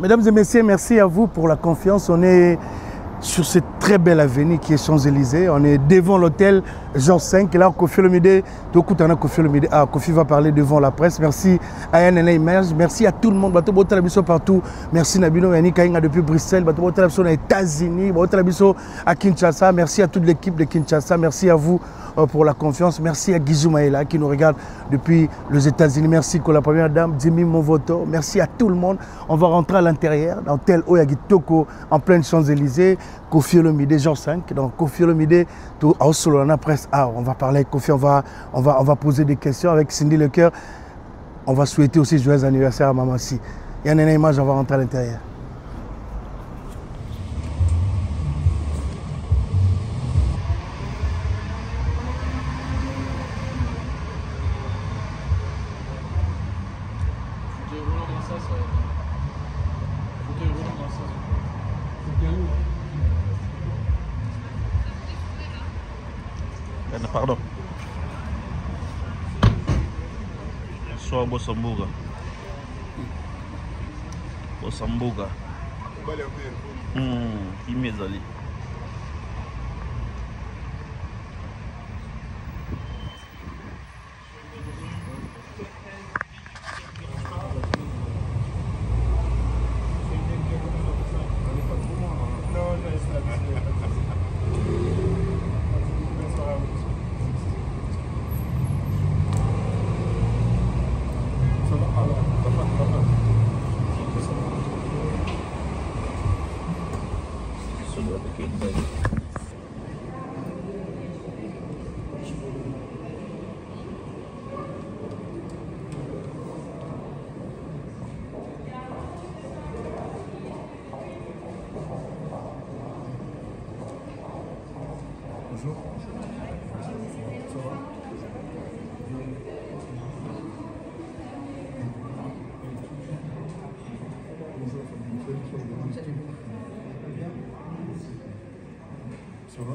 Mesdames et messieurs, merci à vous pour la confiance. On est sur cette très belle avenue qui est Champs-Élysées. On est devant l'hôtel Jean V. Et là, Kofi Olomide, Kofi va parler devant la presse. Merci à NNA Image. Merci à tout le monde. Bato Botalabiso partout. Merci Nabino Yani Kainga depuis Bruxelles. Bato Botalabiso aux États-Unis. Botalabiso à Kinshasa. Merci à toute l'équipe de Kinshasa. Merci à vous pour la confiance. Merci à Guizou Maïla qui nous regarde depuis les États-Unis. Merci pour la première dame, Jimmy Movoto. Merci à tout le monde. On va rentrer à l'intérieur dans tel Oyagi Toko en pleine Champs-Élysées. Kofi Olomide, Jean 5. Donc Kofi Olomide, tout à Solana Presse. On va parler avec Kofi, on va poser des questions avec Cindy Lecoeur. On va souhaiter aussi joyeux anniversaire à Maman Si. Il y a une image, on va rentrer à l'intérieur. Pardon. Bonsoir Bossambuga. Bossambuga. Imezali. Bonjour. Ça va?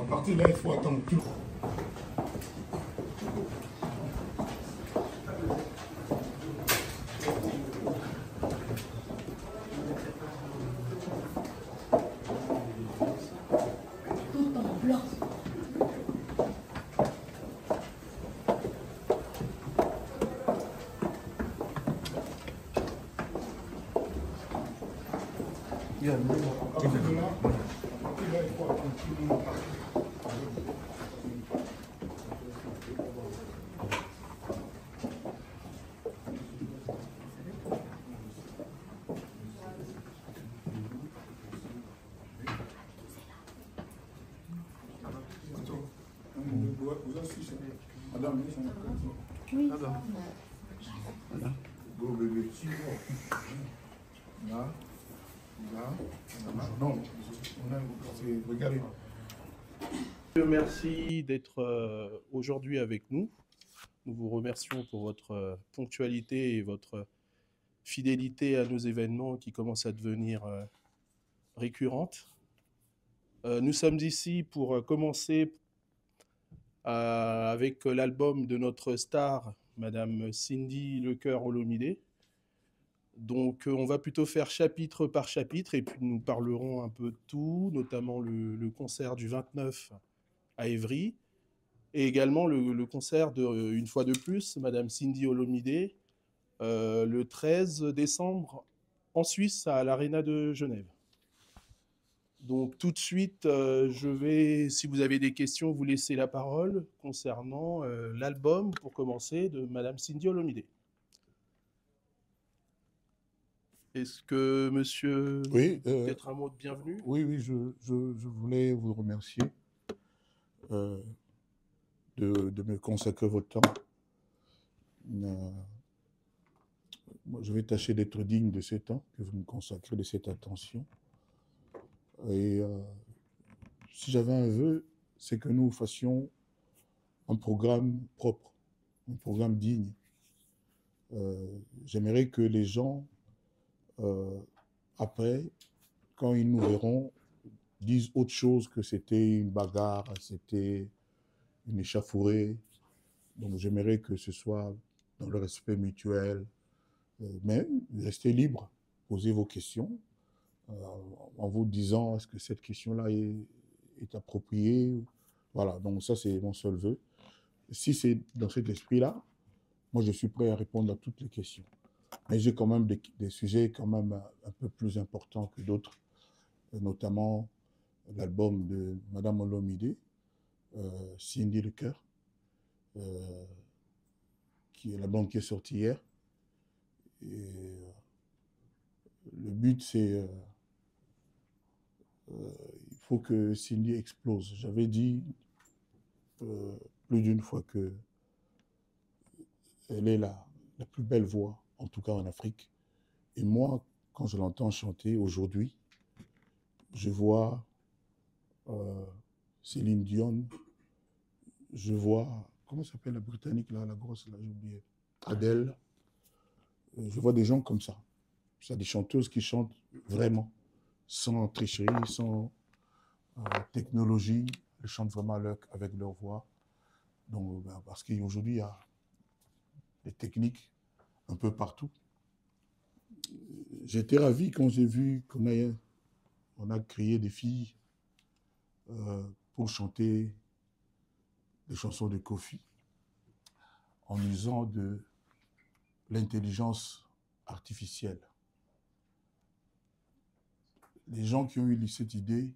À partir de là, il faut attendre tout. Madame, oui. Go bébé. Là. Non, regardez. Merci d'être aujourd'hui avec nous. Nous vous remercions pour votre ponctualité et votre fidélité à nos événements qui commencent à devenir récurrentes. Nous sommes ici pour commencer avec l'album de notre star, Madame Cindy Lecoeur Olomide. Donc on va plutôt faire chapitre par chapitre et puis nous parlerons un peu de tout, notamment le concert du 29 à Évry et également le concert de, une fois de plus, Madame Cindy Olomide, le 13 décembre en Suisse à l'Arena de Genève. Donc tout de suite, je vais, si vous avez des questions, vous laisser la parole concernant l'album, pour commencer, de Madame Cindy Olomide. Est-ce que monsieur, Oui, peut-être un mot de bienvenue? oui, je voulais vous remercier euh, de me consacrer votre temps. Moi, je vais tâcher d'être digne de ce temps que vous me consacrez, de cette attention. Et si j'avais un vœu, c'est que nous fassions un programme propre, un programme digne. J'aimerais que les gens, après, quand ils nous verront, disent autre chose que c'était une bagarre, c'était une échauffourée. Donc j'aimerais que ce soit dans le respect mutuel, mais restez libre, posez vos questions en vous disant est-ce que cette question-là est appropriée. Voilà, donc ça c'est mon seul vœu. Si c'est dans cet esprit-là, moi je suis prêt à répondre à toutes les questions. Mais j'ai quand même des sujets quand même un peu plus importants que d'autres, notamment l'album de Madame Olomide, Cindy le cœur, qui est l'album qui est sorti hier. Et le but, c'est il faut que Cindy explose. J'avais dit plus d'une fois que elle est la plus belle voix, en tout cas en Afrique. Et moi, quand je l'entends chanter aujourd'hui, je vois Céline Dion, je vois, comment s'appelle la Britannique, là, la grosse, là, j'ai oublié, Adele. Je vois des gens comme ça. C'est des chanteuses qui chantent vraiment, sans tricherie, sans technologie. Elles chantent vraiment avec leur voix. Donc, parce qu'aujourd'hui, il y a des techniques un peu partout. J'étais ravi quand j'ai vu qu'on a créé des filles pour chanter les chansons de Kofi en usant de l'intelligence artificielle. Les gens qui ont eu cette idée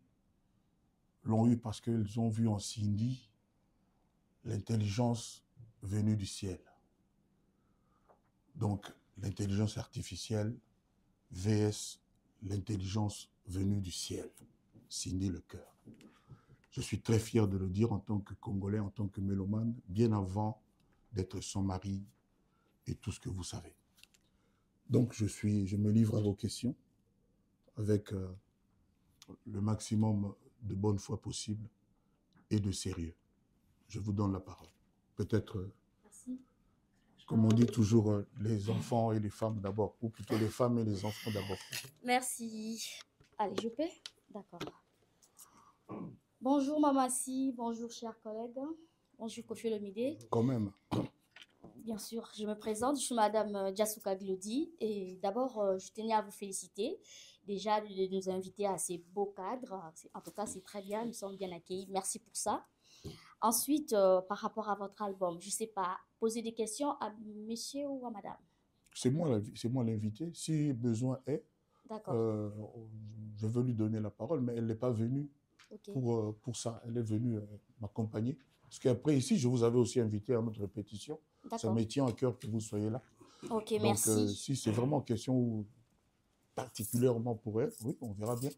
l'ont eu parce qu'ils ont vu en Cindy l'intelligence venue du ciel. Donc, l'intelligence artificielle vs l'intelligence venue du ciel. Cindy le cœur. Je suis très fier de le dire en tant que Congolais, en tant que mélomane, bien avant d'être son mari et tout ce que vous savez. Donc, je me livre à vos questions avec le maximum de bonne foi possible et de sérieux. Je vous donne la parole. Peut-être, comme on dit toujours, les enfants et les femmes d'abord, ou plutôt les femmes et les enfants d'abord. Merci. Allez, je peux? D'accord. Bonjour Mamassi, bonjour chers collègues, bonjour Kofi Olomide. Quand même. Bien sûr, je me présente, je suis Madame Diasuka Glody et d'abord, je tenais à vous féliciter déjà de nous inviter à ces beaux cadres. En tout cas, c'est très bien, nous sommes bien accueillis, merci pour ça. Ensuite, par rapport à votre album, je ne sais pas, poser des questions à monsieur ou à madame? C'est moi l'invité. Si besoin est, je veux lui donner la parole, mais elle n'est pas venue pour ça. Elle est venue m'accompagner. Parce qu'après, ici, je vous avais aussi invité à notre répétition. Ça me tient à cœur que vous soyez là. Ok, donc, merci. Si c'est vraiment question particulièrement pour elle, oui, on verra bien.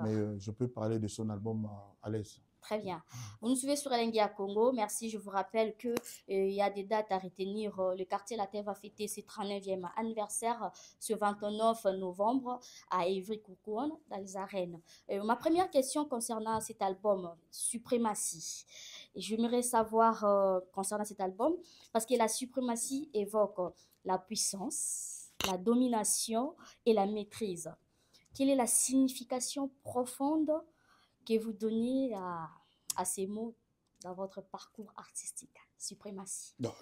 Mais je peux parler de son album à l'aise. Très bien. Vous nous suivez sur Elengia Congo. Merci. Je vous rappelle qu'il y a des dates à retenir. Le quartier Latin va fêter ses 39e anniversaire ce 29 novembre à Ivry-Courcouronne, dans les arènes. Ma première question concernant cet album, Suprématie. J'aimerais savoir concernant cet album, parce que la suprématie évoque la puissance, la domination et la maîtrise. Quelle est la signification profonde que vous donnez à ces mots dans votre parcours artistique? Suprématie. Non,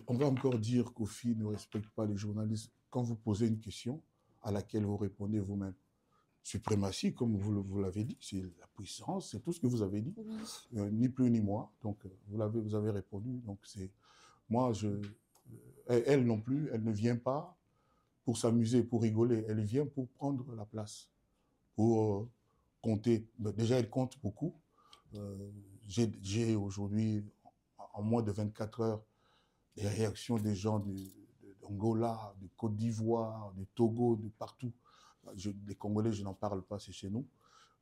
on va encore dire qu'Ofi ne respecte pas les journalistes. Quand vous posez une question à laquelle vous répondez vous-même, suprématie, comme vous l'avez dit, c'est la puissance, c'est tout ce que vous avez dit, ni plus ni moins. Donc, vous avez répondu. Donc, c'est moi, elle non plus, elle ne vient pas pour s'amuser, pour rigoler. Elle vient pour prendre la place, pour compter. Mais déjà, elle compte beaucoup. J'ai aujourd'hui, en moins de 24 heures, les réactions des gens d'Angola, de Côte d'Ivoire, de Togo, de partout. Les Congolais, je n'en parle pas, c'est chez nous.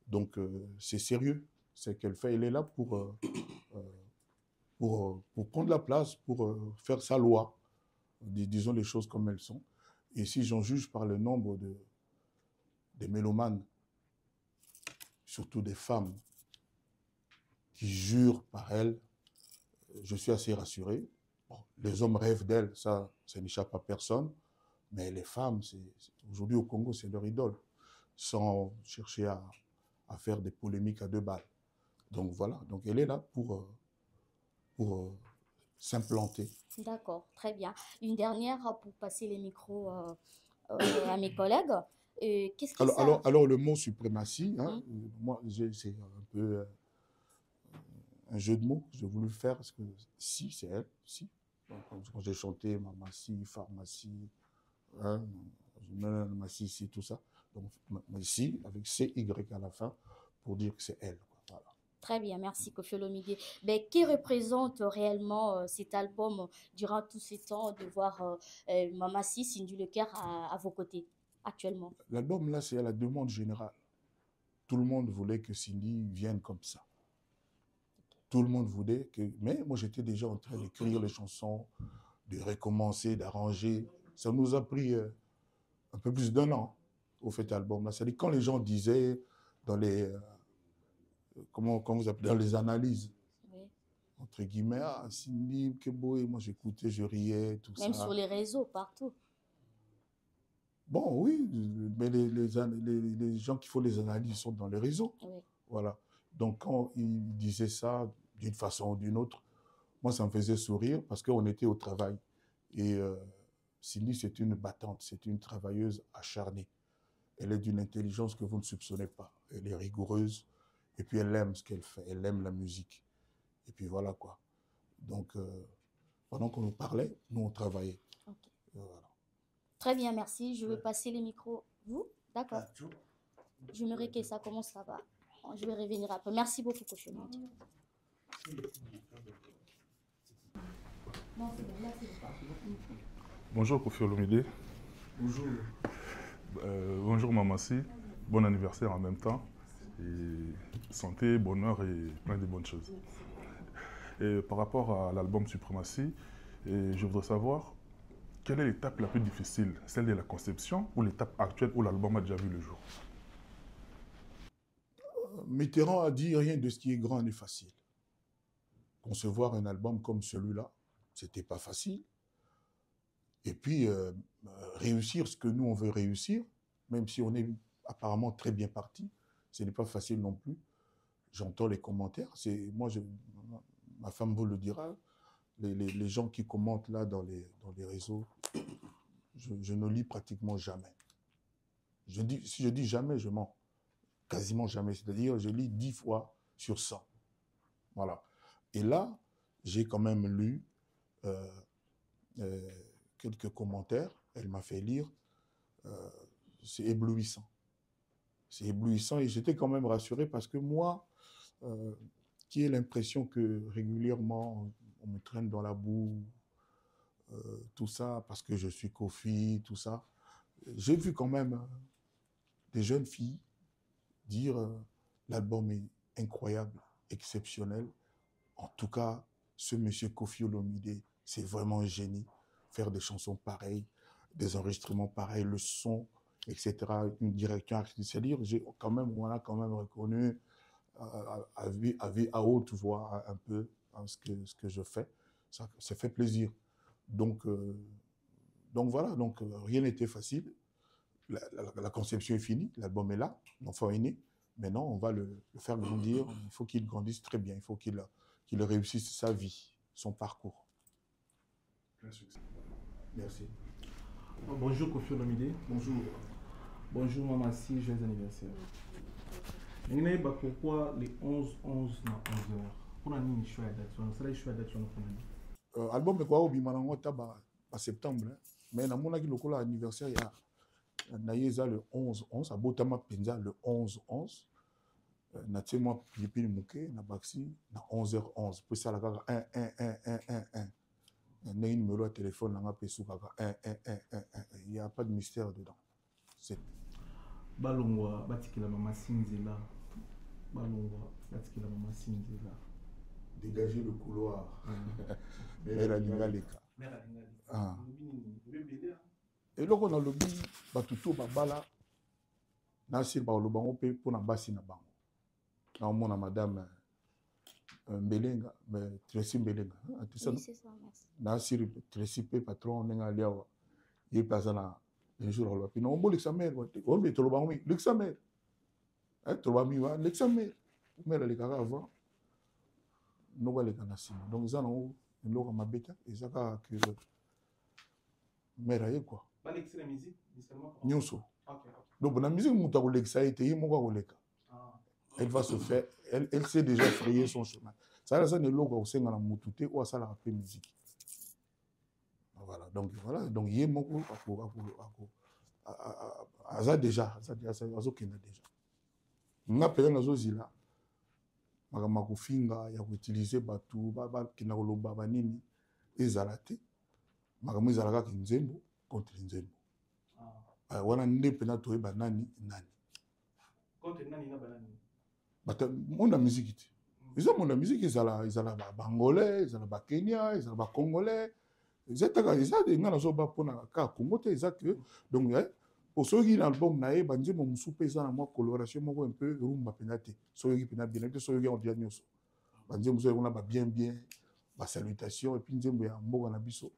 Donc, c'est sérieux. Ce qu'elle fait, elle est là pour prendre la place, pour faire sa loi. Disons les choses comme elles sont. Et si j'en juge par le nombre des mélomanes, surtout des femmes, qui jurent par elle, je suis assez rassuré. Bon, les hommes rêvent d'elle, ça n'échappe à personne. Mais les femmes, aujourd'hui au Congo, c'est leur idole, sans chercher à faire des polémiques à deux balles. Donc voilà, donc elle est là pour s'implanter. D'accord, très bien. Une dernière pour passer les micros à mes collègues. Qu'est-ce que ça... Alors le mot suprématie, hein, moi, c'est un peu un jeu de mots que j'ai voulu faire, parce que si, c'est elle, si. Donc, quand j'ai chanté Mamassi, Pharmacie, hein, Mamassi, tout ça. Donc, si, avec CY à la fin, pour dire que c'est elle. Voilà. Très bien, merci Koffi Olomide. Mais qui représente réellement cet album durant tous ces temps de voir Mamassi, Cindy Leclerc à vos côtés actuellement? L'album là, c'est à la demande générale. Tout le monde voulait que Cindy vienne comme ça. Tout le monde voulait que... Mais moi, j'étais déjà en train d'écrire les chansons, de recommencer, d'arranger. Ça nous a pris un peu plus d'1 an au fait album-là. C'est-à-dire quand les gens disaient dans les... comment vous appelez, dans les analyses, oui, entre guillemets, ah, Cindy, Kebo, et moi j'écoutais, je riais, tout Même ça. sur les réseaux, partout. Bon, oui, mais les gens qui font les analyses sont dans les réseaux. Oui. Voilà. Donc, quand ils disaient ça d'une façon ou d'une autre, moi, ça me faisait sourire parce qu'on était au travail. Et Cindy, c'est une battante, c'est une travailleuse acharnée. Elle est d'une intelligence que vous ne soupçonnez pas. Elle est rigoureuse. Et puis, elle aime ce qu'elle fait. Elle aime la musique. Et puis, voilà quoi. Donc, pendant qu'on nous parlait, nous, on travaillait. Okay. Voilà. Très bien, merci. Je vais passer les micros. Vous? D'accord. J'aimerais que ça commence là-bas. Je vais revenir après. Merci beaucoup, Koffi Olomide. Bonjour, Koffi Olomide. Bonjour. Bonjour, Mamassi. Bon anniversaire en même temps. Et santé, bonheur et plein de bonnes choses. Et par rapport à l'album Suprématie, je voudrais savoir quelle est l'étape la plus difficile, celle de la conception ou l'étape actuelle où l'album a déjà vu le jour? Mitterrand a dit rien de ce qui est grand n'est facile. Concevoir un album comme celui-là, c'était pas facile. Et puis, réussir ce que nous, on veut réussir, même si on est apparemment très bien parti, ce n'est pas facile non plus. J'entends les commentaires. Moi, ma femme vous le dira, les gens qui commentent là dans les réseaux, je ne lis pratiquement jamais. Si je dis jamais, je mens. Quasiment jamais. C'est-à-dire, je lis 10 fois sur 100. Voilà. Et là, j'ai quand même lu quelques commentaires. Elle m'a fait lire. C'est éblouissant. C'est éblouissant et j'étais quand même rassuré parce que moi, qui ai l'impression que régulièrement, on me traîne dans la boue, tout ça, parce que je suis Koffi, tout ça. J'ai vu quand même des jeunes filles dire l'album est incroyable, exceptionnel. En tout cas, ce monsieur Koffi Olomide, c'est vraiment un génie. Faire des chansons pareilles, des enregistrements pareils, le son, etc. Une direction artistique. On a quand même reconnu à haute voix un peu ce que je fais. Ça fait plaisir. Donc voilà, rien n'était facile. La conception est finie, l'album est là, l'enfant est né. Maintenant, on va le faire grandir. Il faut qu'il grandisse très bien. Il faut qu'il réussisse sa vie, son parcours. Plein succès. Merci. Bonjour Koffi Olomide. Bonjour. Bonjour Mamassi, joyeux anniversaire. Pourquoi les 11-11 na 11h? Pour la nuit, je suis à date. Album est quoi au Bimanango Taba en septembre. Mais dans mon anniversaire, il y a le 11-11, à Botama Penza le 11-11. na tie moi pilipili muke na baxi na 11h11 pour ça la kaka 1 ndenge numéro ya téléphone nanga pe sukaka 1 il y a pas de mystère dedans. C'est balongwa batikela mama Sinzela balongwa batikela mama Sinzela dégager le couloir. Mais la lingaleka. Ah. Et donc on a lobby batuto babala na sir ba lobango pe pona basi na bango. Na mona madame Mbelenga, mais Tracy Mbelenga. Oui, c'est ça, merci. Na sir Tracy pe patron nenga liawa. Il passe na un jour on puis on boule sa mère, on met to lobango mi, l'ex sa mère. To lobango mi, l'ex sa mère. Mais le kaka avant no ba le kana sima. Donc ça non ndoko mabeta ezaka que mère quoi. Pas l'extrait de musique, seulement. Nyonso. OK. Donc la musique muta ko lexa été moko ko leka. Elle va se faire, elle sait déjà frayer son chemin. Ça là ça ne logo osenga na mutute ou ça la rapper musique. Voilà, donc yé moko aza déjà azokenda déjà. Nga pele nazo zila. Makama kofinga ya koutiliser batu ba kina koloba banini ezalate. Makama ezalaka ki nzembo contre nzembo. Wana nde pena toyeba nani. Contre nani na banani. Bata monde la musique. Ils ont monde la musique ils ala bangolais, ils ala ba Kenya, ils ala ba congolais. Ils étaient des ngana zo ba pona ka Congo te ça que donc pour ceux qui l'album naé banzi mo musupe ça na moi coloration moko un peu rumba penate. Ceux qui pena bien que ceux qui ont bien nyonso. Banzi muso on a ba bien ba salutation et puis nzembo ya mboka na biso.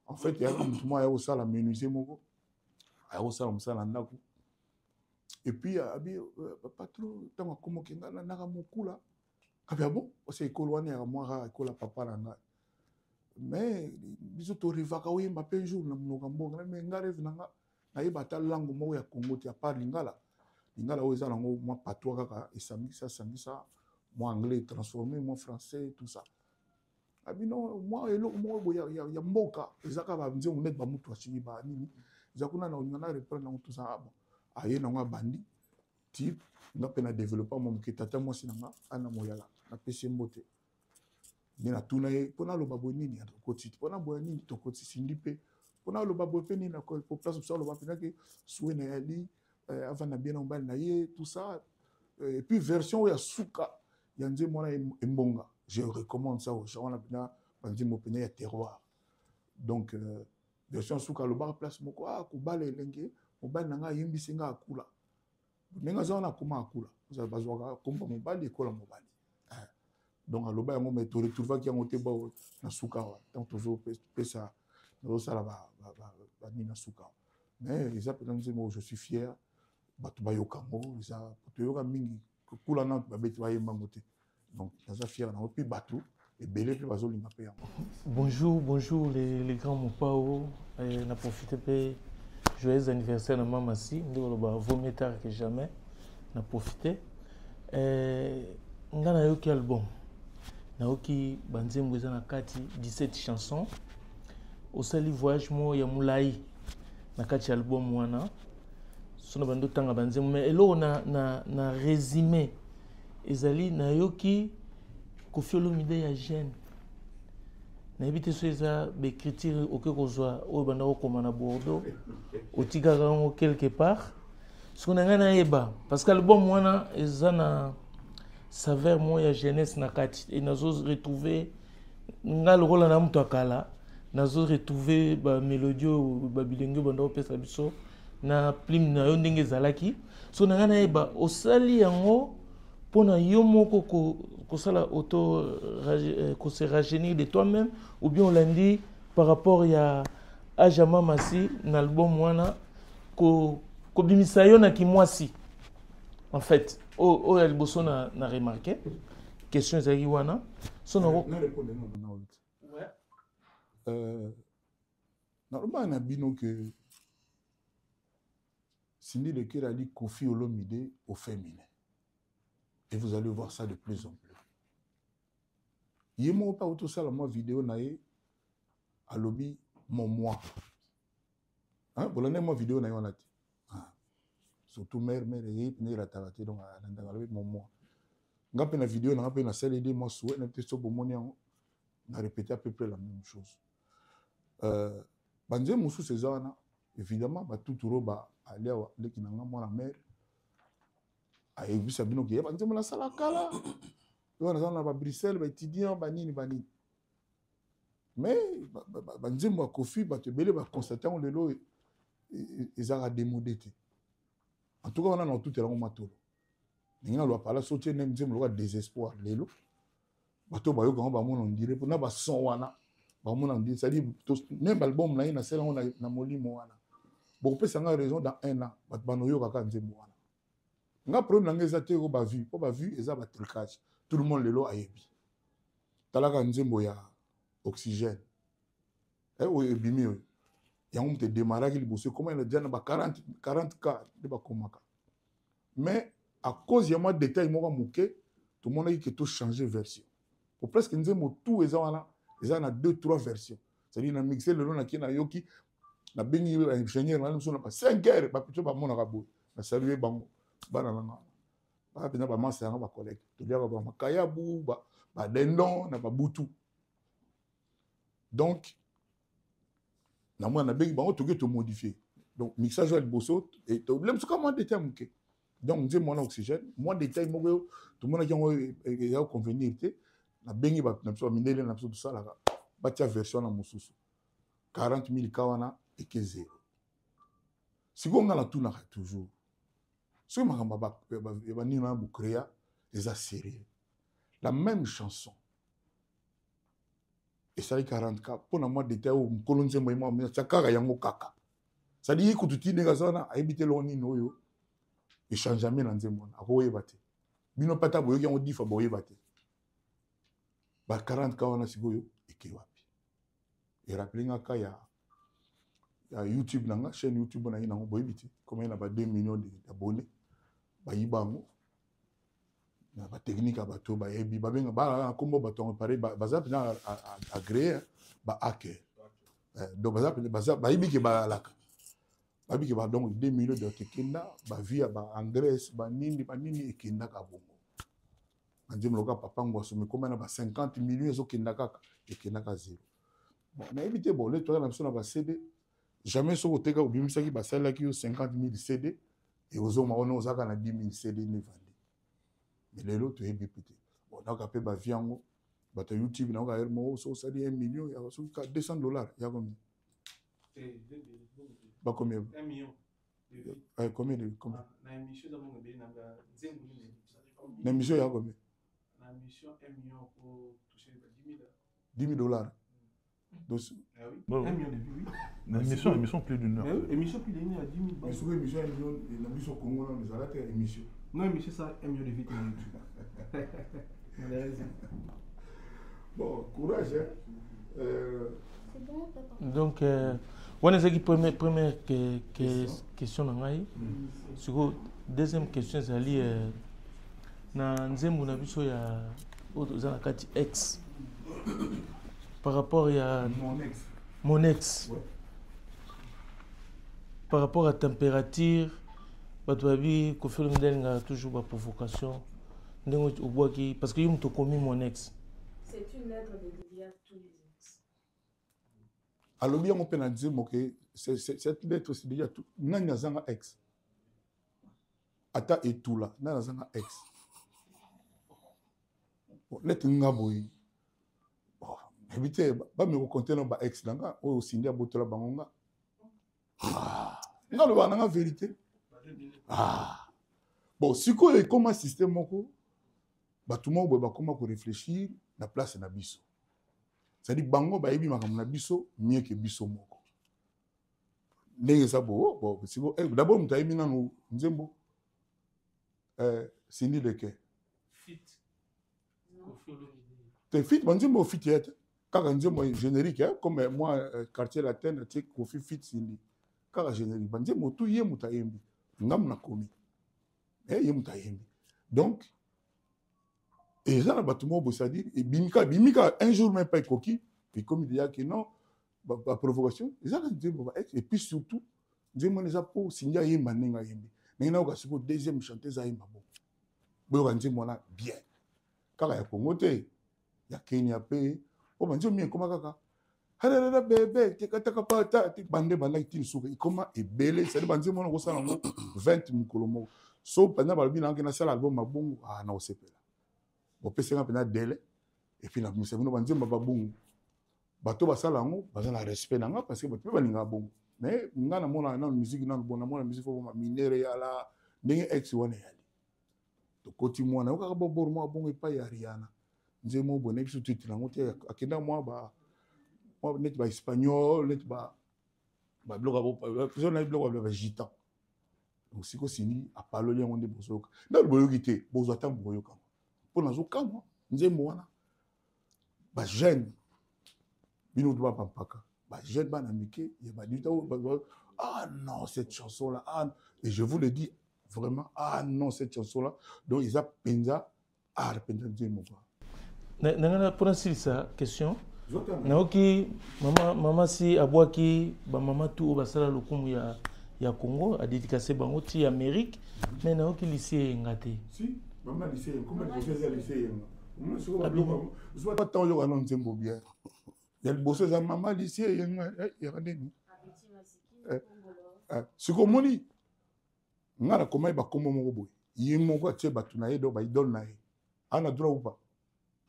En fait il y a comme tout moi ya ça la menuisier moko. Ya ça on ça na ndako. Et puis pas trop tant comme kinga na mokula. Ah bon, c'est école à moi école papa là. Mais biso to rivaka oui m'a un jour na mnokambo mais ngareve nanga na yebata langue mo ya Congo ti a pas lingala oza nango moi patois kaka esangisa moi anglais transformé moi français tout ça. Abi non moi elo mo ya mboka ezaka ba nzongo net ba mutu asingi ba nini ezakuna na ngana reprendre tout ça bon aye na ngwa bandi type nga pe na développer mo mkitata mo sinanga ana moyala na pesi mbote ni na tuna ye pona lo babo nini ya koti pona boya nini to koti sindi pe pona lo babo pe nini na ko place ça lo ba pena ke soué na yali avant na bien on na ye tout ça et puis version ya suka ya nze mona embonga je recommande ça aux gens on a pena banzi mo pena ya terroir donc version suka lo ba place moko ko bale lenge mo ba nanga yimbi singa akula nenga za na kuma akula za bazwaka komba mo bali ekola mo bali. Donc à l'oba yango mais to retrouver qui ngote ba na suka wa tant toujours pesa no sala ba ni na suka mais ils appellent moi je suis fier batu ba yokango ça to yoka mingi kula na ba beti ba yemba ngote donc ça fier na puis batu et belé puis bazo linga pe yango. Bonjour les grands mopao na profiter pe joyeux anniversaire na mama si ndiko ba vaut mieux tard que jamais na profiter ngana yoki album naoki banzembo eza na kati 17 chansons osali voyage mo ya mulai na kati album wana sona bando tanga banzembo mais elo na résumé ezali nayoki Koffi Olomide ya jeune na ebite so eza becriture oke kozwa oyo banda kokoma na Bordeaux otikaka yango quelque part sona nga nayeba parce que album wana eza na saveur moi ya jeunesse na kati et nazo retrouver nga lokola na mtu akala nazo retrouver ba mélodie ba bilenge banda opesa biso na plume na yo ndenge ezalaki so na nga nayeba osali yango pona yo moko ko sala auto ko se rajeunir de toi-même ou bien olandi par rapport ya Ajama Masi na album wana ko bimisa yo na kimwasi en fait o el boso na remarqué question ezali wana so na répondre non ouais normalement na bino que Cindy Leker a dit Koffi Olomide au féminin et vous allez voir ça de plus en plus yemo pas auto sala moi vidéo nae à lobby mon moi hein bolane moi vidéo nae wana surtout mère et ne la taraté donc à mon moi nga pe na vidéo na nga pe na salle aider moi souhait na te so bomoni yango na répéter à peu près la même chose banze musu sezana évidemment ba tuturo ba alia wa leki na nga mwana mère ayebisa bino ke banze mona sala kala yo na zana ba Bruxelles ba étudiant ba nini mais banze mo Kofi ba te belé ba constater on lelo ezara démodé te en tout cas on a dans tout elango matolo ninga lo pala sotie nem nzembo lo désespoir lelo bato ba yo quand ba mona ndire na ba son wana ba mona ndire ça dit même album na ina sela na molimo wana bon peut ça nga raison dans 1 an bat banoyo kaka nzembo wana nga problème nga ezate ko ba vu eza ba trucage tout le monde lelo ayebi talaka nzembo ya oxygène o ebimi yo yango mte démarrer ki liboso comment il a déjà na ba 40 cas de ba komaka mais à cause de moi détail moko moké tout le monde a dit que tout changer version pour presque nzembo tout eza wana eza na 2-3 versions c'est-à-dire na mixer le na ki na yoki na bengi ingénieur na so na pas 5 heures ba plutôt ba mona ka boy na saluer bango bana na ba pena ba masa ba collègue to dia ba makayabu ba dendon na ba butu donc na moi na bengi bango to que to modifier donc mixage à liboso et to problème c'est comment détail moké donc nzembo mon oxygène moi détail moko tout le monde a qui a convenir na bengi ba na so mindele na so sala ba tia version na mususu 40 000 kawana et que zéro si on a la tout na toujours ce makamba ba ni na bu créa les a sérieux la même chanson et ça 40K pour na moi détail au kolonze moi moi ça kaka yango kaka ça dit que tu tinga sana habiter loni noyo et change jamais na nzembo na ko yebate bino pata boyo yango difa boyo yebate ba 40K wana sikoyo eke wapi et rappeling ka ya YouTube nanga chaîne YouTube na ina boyo biti comme il a ba 2 millions d'abonnés ba yibango na ba technique abato ba yebi ba benga ba kombo batongo pare ba zap na agréé ba hacker donc ba zap ba yibi ke ba laka ba bi ke ba donc 2 millions de tekenda ba via ba Andrés ba nini ekenda ka bongo andim loka papa ngwaso me comme na ba 50 millions zo kenda kaka ekenda ka zéro bon na éviter bon le toi na biso na ba CD jamais so koteka obimisa ki ba sala ki 50 000 CD et ozo ma ono ozaka na 10 000 CD ne vandi mais les autres est BPT bon donc après ba viango ba ta YouTube na ka mo so ça dit 1 million ya so ka $200 ya combien ba combien 1 million combien de combien na émission dans mon na nzembo na émission ya combien na émission 1 million pour toucher $10,000 donc ah oui bon, 1 million de vues oui émission plus d'une heure émission plus d'une heure 10 000 mais sur émission 1 million na biso Congo na nous arrêter émission non émission ça 1 million de vues sur YouTube bon courage C'est bon, papa. Donc, on a dit première question na ngai. Siko deuxième question c'est ali na nzembo na biso ya oza na kati ex par rapport à mon ex ouais. Par rapport à température bato babi Koffi Olomide toujours ba provocation ndenge obwaki parce que yo mto commis mon ex. C'est une lettre dédiée à tous les ex. Alors bien on peut dire que cette lettre c'est déjà tout nani azanga ex ata et tout là nani azanga ex bon lettre ngaboyi bon éviter ba me raconter no ba ex nanga o sindia botola bangonga nga lo bananga vérité bon siko e comme système moko ba tout monde ba comment ko réfléchir na place na biso c'est-à-dire bango ba yebi makambo na biso mieux que biso moko ndenge ça bon siko d'abord mutayi mina no nzembo Cindy Leke fit Koffi Olomide te fit nzembo fit yet kaka nzembo générique comme moi quartier latin tu Koffi fit Cindy kaka générique nzembo tout ye mutayembi ngam na komi ye mutayembi donc et ça, c'est-à-dire, et bimika un jour même pas coquille, et comme il dit que non, la provocation, et puis surtout, Dieu m'a dit pour signer yemba nenga yembi. Nenga oka sipo deuxième chanteuse yemba bon. Boyo kanzi mona bien. kaka ya Congo te ya Kenya pe o banzo mi koma kaka halala bébé tekataka pata bande banda kitini suka ikoma ebele c'est banzo mona ko sala ngo 20 mukolo mo so pendant balobi na ngena sala album mabungu na osepela bo pesa nga pena délai et puis na musevino banzo mabungu bato basala ngo baza na respect nanga parce que bato balinga bongo mais nga na mona na musique na bona mona musique fo ma minere ya la ndenge ex wana yali to koti mwana okaka boboro mo bongo epai ya Rihanna nzemo boné biso titre nango te akenda moi ba net ba espagnol net ba bloga ba faisons na bloga ba gitan donc siko sini apaloli yango nde bozoka na boyoki te bozo ata boyoka po nazo kamwa nzemo wana ba jeune bino to ba pampaka ba jeune bana mike ya ba dita ah non cette chanson là ah et je vous le dis vraiment ah non cette chanson là donc ils a penza penza nzemo quoi nangana pour ça question naoki mama si abwaki ba mama tout basala lokumu ya Congo a dédicacé bango ti Amérique mais naoki lycée ngate si mama lycée comment vous faisiez lycée moi je vois pas tant yo anon nzembo bien ya liboso za mama lycée ya ndeni siko moni ngana komai ba kombo moko boy yimo ko tie batu na yedo ba idol na ye ana droit ou pas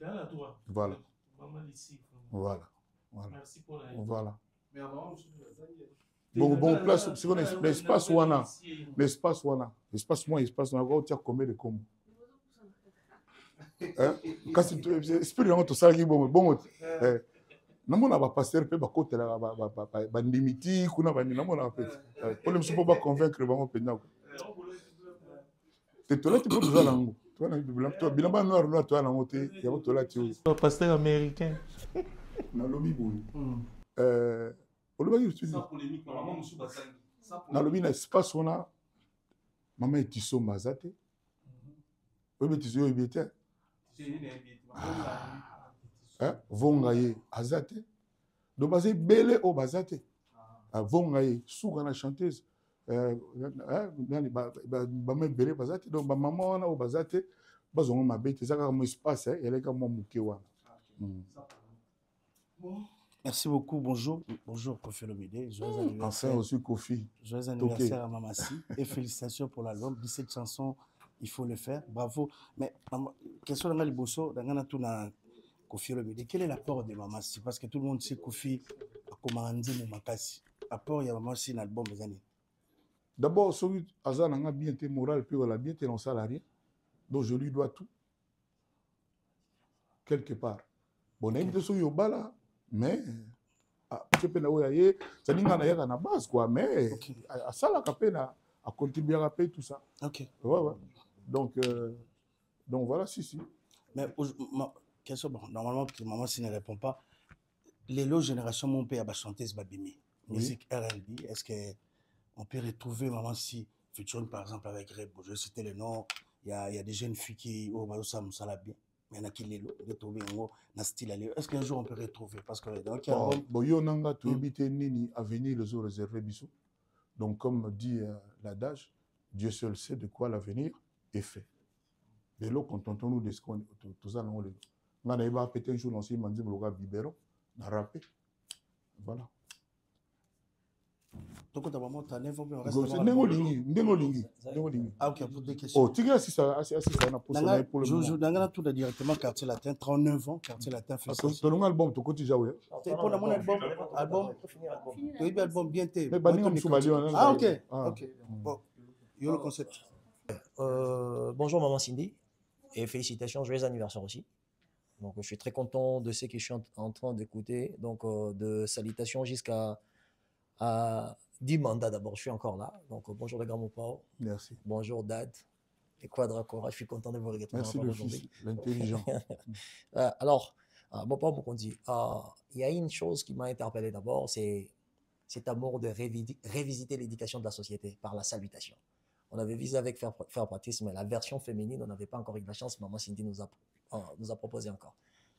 la droit voilà maman lycée voilà merci pour la voilà mais avant bon place c'est l'espace wana l'espace moi espace na ko tia combien de combo kasi esprit yango to sala ki bon namona ba pasteur pe ba kotela ba ndimiti kuna ba namona pe pour le support ba convaincre bango penda ko te tola tu peux besoin nango toi bilamba noir toi nango te ya tola tu pasteur américain na lobi boy olobi tu dis polémique maman musu basali na lobi na espace wana mama etiso mazate obi etiso yo biete vonga ye aza te donc baza ebele oyo baza te vonga ye suka na chanteuse bama ebele baza te donc bamama wana oyo baza te bazongo mabe te eza kaka mo espace eleka mwa moke wana. Merci beaucoup, bonjour Kofi Olomide, joyeux anniversaire. Enfin aussi Kofi. Joyeux anniversaire à Mamassi et félicitations pour l'album, 17 chansons, il faut le faire, bravo. Mais question de Liboso, dans Kofi Olomide, quel est l'apport de Mamassi? Parce que tout le monde sait Kofi a commandé mon Makassi. Apport, il y a Mamassi dans l'album des années. D'abord, celui Azan a bien été moral, puis on a bien été non salarié. Donc je lui dois tout. Quelque part. Bon, on a été sur Yobala, mais je peux dire ça n'est pas na base quoi, mais à ça la capena a contribué à payer tout ça. Ok. Ouais. Donc voilà si. Mais question bon, normalement que maman si ne répond pas, les lots génération mon père a chanté ce babimi. Musique R&B, est-ce que on peut retrouver maman si featuring par exemple avec Rebo, je citais le nom, il y a des jeunes filles qui au Barossa Moussala bien. Mais il y en a qui les retrouver en style. Est-ce qu'un jour on peut retrouver? Parce que dans quel album bon, yo nanga tu habite nini avenir les autres réservés bisous. Donc comme dit l'adage, Dieu seul sait de quoi l'avenir est fait. De l'eau contentons-nous de ce qu'on tout ça non les. On a pas pété un jour dans ce manzi bloga bibero, na rappé. Voilà. Donc on a vraiment ta neuf on reste Ndengolingi. Ah ok, pour des questions. Oh, tu sais si ça on a posé pour le moment. Je dans tout directement quartier latin 39 ans quartier latin fait ça. Ton album to côté jaoué. C'est pour mon album tu album bien té. Mais baninga msubali wana. Ah ok. Bon, yo le concept. Bonjour maman Cindy et félicitations, joyeux anniversaire aussi. Donc je suis très content de ce que je suis en train d'écouter. Donc de salutations jusqu'à 10 mandats d'abord, je suis encore là. Donc bonjour les grands mots. Merci. Bonjour Dad et Quadracora, je suis content de vous regarder. Merci le fils, l'intelligent. Alors, mon père me dit, il y a une chose qui m'a interpellé d'abord, c'est cet amour de révisiter l'éducation de la société par la salutation. On avait visé avec faire pratique, mais la version féminine, on n'avait pas encore eu de la chance. Maman Cindy nous a proposé encore.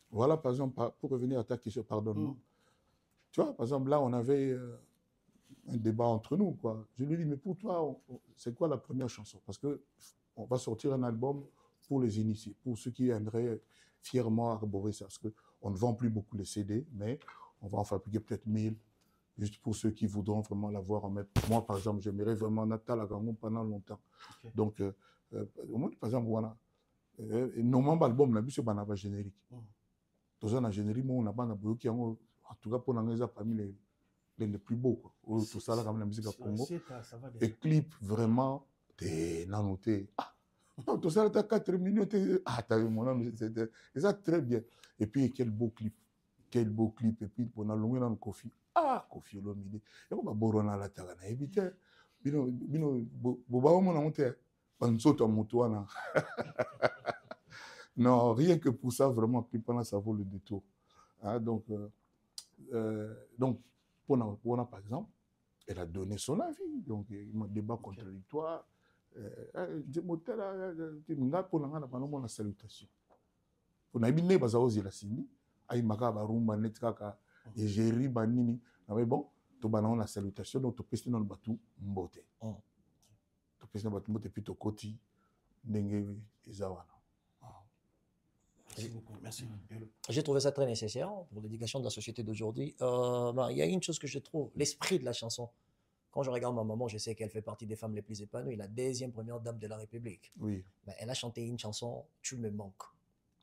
Voilà, par exemple, pour revenir à ta question, pardonne-moi. Tu vois, par exemple, là, on avait un débat entre nous, quoi. Je lui dis, mais pour toi, c'est quoi la première chanson? Parce que on va sortir un album pour les initiés, pour ceux qui aimeraient fièrement arborer ça. Parce qu'on ne vend plus beaucoup les CD, mais on va en fabriquer peut-être 1000, juste pour ceux qui voudront vraiment l'avoir en mettre. Moi, par exemple, j'aimerais vraiment Natal à Gangon pendant longtemps. Okay. Donc, au moins, par exemple, voilà. Normalement, l'album, on a vu ce banaba générique. Dans un générique, on a banaba qui en tout cas, pour nous, parmi les plus beaux. Quoi. Tout ça, là, comme la musique à Congo. Et clip, vraiment, t'es nanoté. Ah, non, tout ça, t'as 4 minutes. Ah, t'as vu mon nom, c'est ça très bien. Et puis, quel beau clip. Quel beau clip. Et puis, on a longué dans le Kofi. Ah, Kofi Olomide. Et on va borona la tagana. Et puis, boba, on a monté. On saute en moto. Non, rien que pour ça, vraiment, clip, ça vaut le détour. Hein, donc, Pona, par exemple, elle a donné son avis. Donc, il m'a débat contradictoire. La salutation. On a mis les choses la Sini. Aïe Makaba Rumba Netkaka et Jerry Banini. Mais bon, tu as la salutation. Donc, tu peux dans le bateau mbote. Tu peux dans le bateau mbote et puis tu côté Dengue et Zawana. Merci beaucoup. Merci. J'ai trouvé ça très nécessaire pour l'éducation de la société d'aujourd'hui. Il y a une chose que je trouve, l'esprit de la chanson. Quand je regarde ma maman, je sais qu'elle fait partie des femmes les plus épanouies, la deuxième première dame de la République. Oui. Mais elle a chanté une chanson, Tu me manques.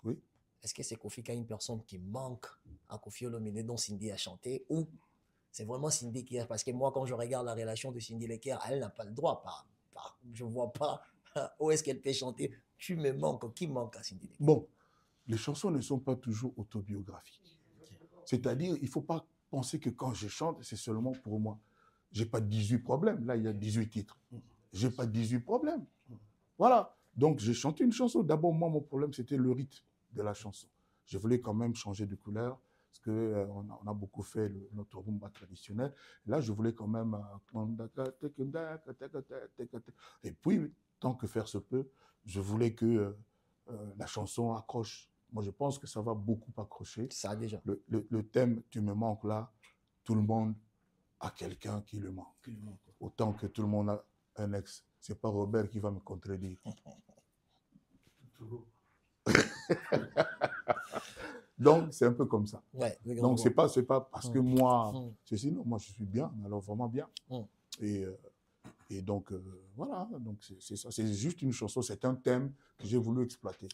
Oui. Est-ce que c'est Kofi qui a une personne qui manque à Kofi Olomide dont Cindy a chanté, ou c'est vraiment Cindy qui a... Parce que moi, quand je regarde la relation de Cindy Lecker, elle n'a pas le droit. Je ne vois pas où est-ce qu'elle peut chanter Tu me manques. Qui manque à Cindy Lecker? Bon. Les chansons ne sont pas toujours autobiographiques. C'est-à-dire, il ne faut pas penser que quand je chante, c'est seulement pour moi. Je n'ai pas 18 problèmes. Là, il y a 18 titres. Je n'ai pas 18 problèmes. Voilà. Donc, j'ai chanté une chanson. D'abord, moi, mon problème, c'était le rythme de la chanson. Je voulais quand même changer de couleur parce qu'on a beaucoup fait notre rumba traditionnel. Là, je voulais quand même... Et puis, tant que faire se peut, je voulais que la chanson accroche. Moi, je pense que ça va beaucoup accrocher. Ça déjà. Le thème « Tu me manques » là, tout le monde a quelqu'un qui le manque. Autant que tout le monde a un ex. Ce n'est pas Robert qui va me contredire. Donc, c'est un peu comme ça. Ouais, donc, ce n'est pas parce que moi, ceci, non, moi, je suis bien, alors vraiment bien. Et donc, voilà, donc c'est ça. C'est juste une chanson, c'est un thème que j'ai voulu exploiter.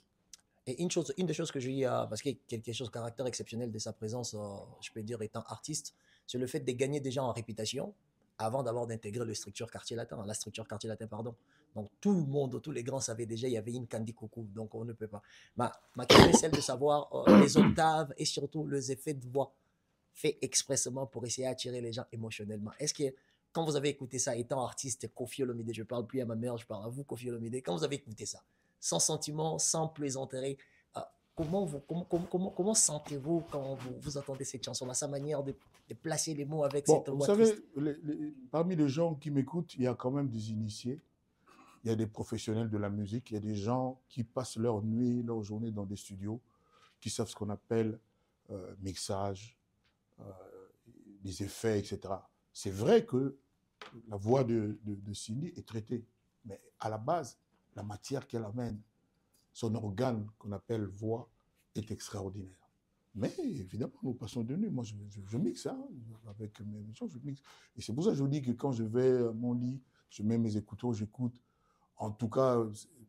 Et une des choses que je dis, parce qu'il y a quelque chose de caractère exceptionnel de sa présence, je peux dire, étant artiste, c'est le fait de gagner déjà en réputation avant d'abord d'intégrer la structure quartier latin, pardon. Donc tout le monde, tous les grands savaient déjà, il y avait une Candy Coucou, donc on ne peut pas. Ma question est celle de savoir les octaves et surtout les effets de voix faits expressément pour essayer d'attirer les gens émotionnellement. Est-ce que quand vous avez écouté ça, étant artiste, Kofi Olomide, je ne parle plus à ma mère, je parle à vous, Kofi Olomide, quand vous avez écouté ça, sans sentiment, sans plaisanterie, comment sentez-vous quand vous entendez cette chanson-là, sa manière de placer les mots avec cette voix? Vous savez, parmi les gens qui m'écoutent, il y a quand même des initiés, il y a des professionnels de la musique, il y a des gens qui passent leur nuit, leur journée dans des studios, qui savent ce qu'on appelle mixage, des effets, etc. C'est vrai que la voix de Cindy est traitée, mais à la base, la matière qu'elle amène, son organe qu'on appelle voix, est extraordinaire. Mais évidemment, nous passons de nuit. Moi, je mixe, hein, avec mes gens, je mixe. Et c'est pour ça que je vous dis que quand je vais à mon lit, je mets mes écouteurs, j'écoute, en tout cas,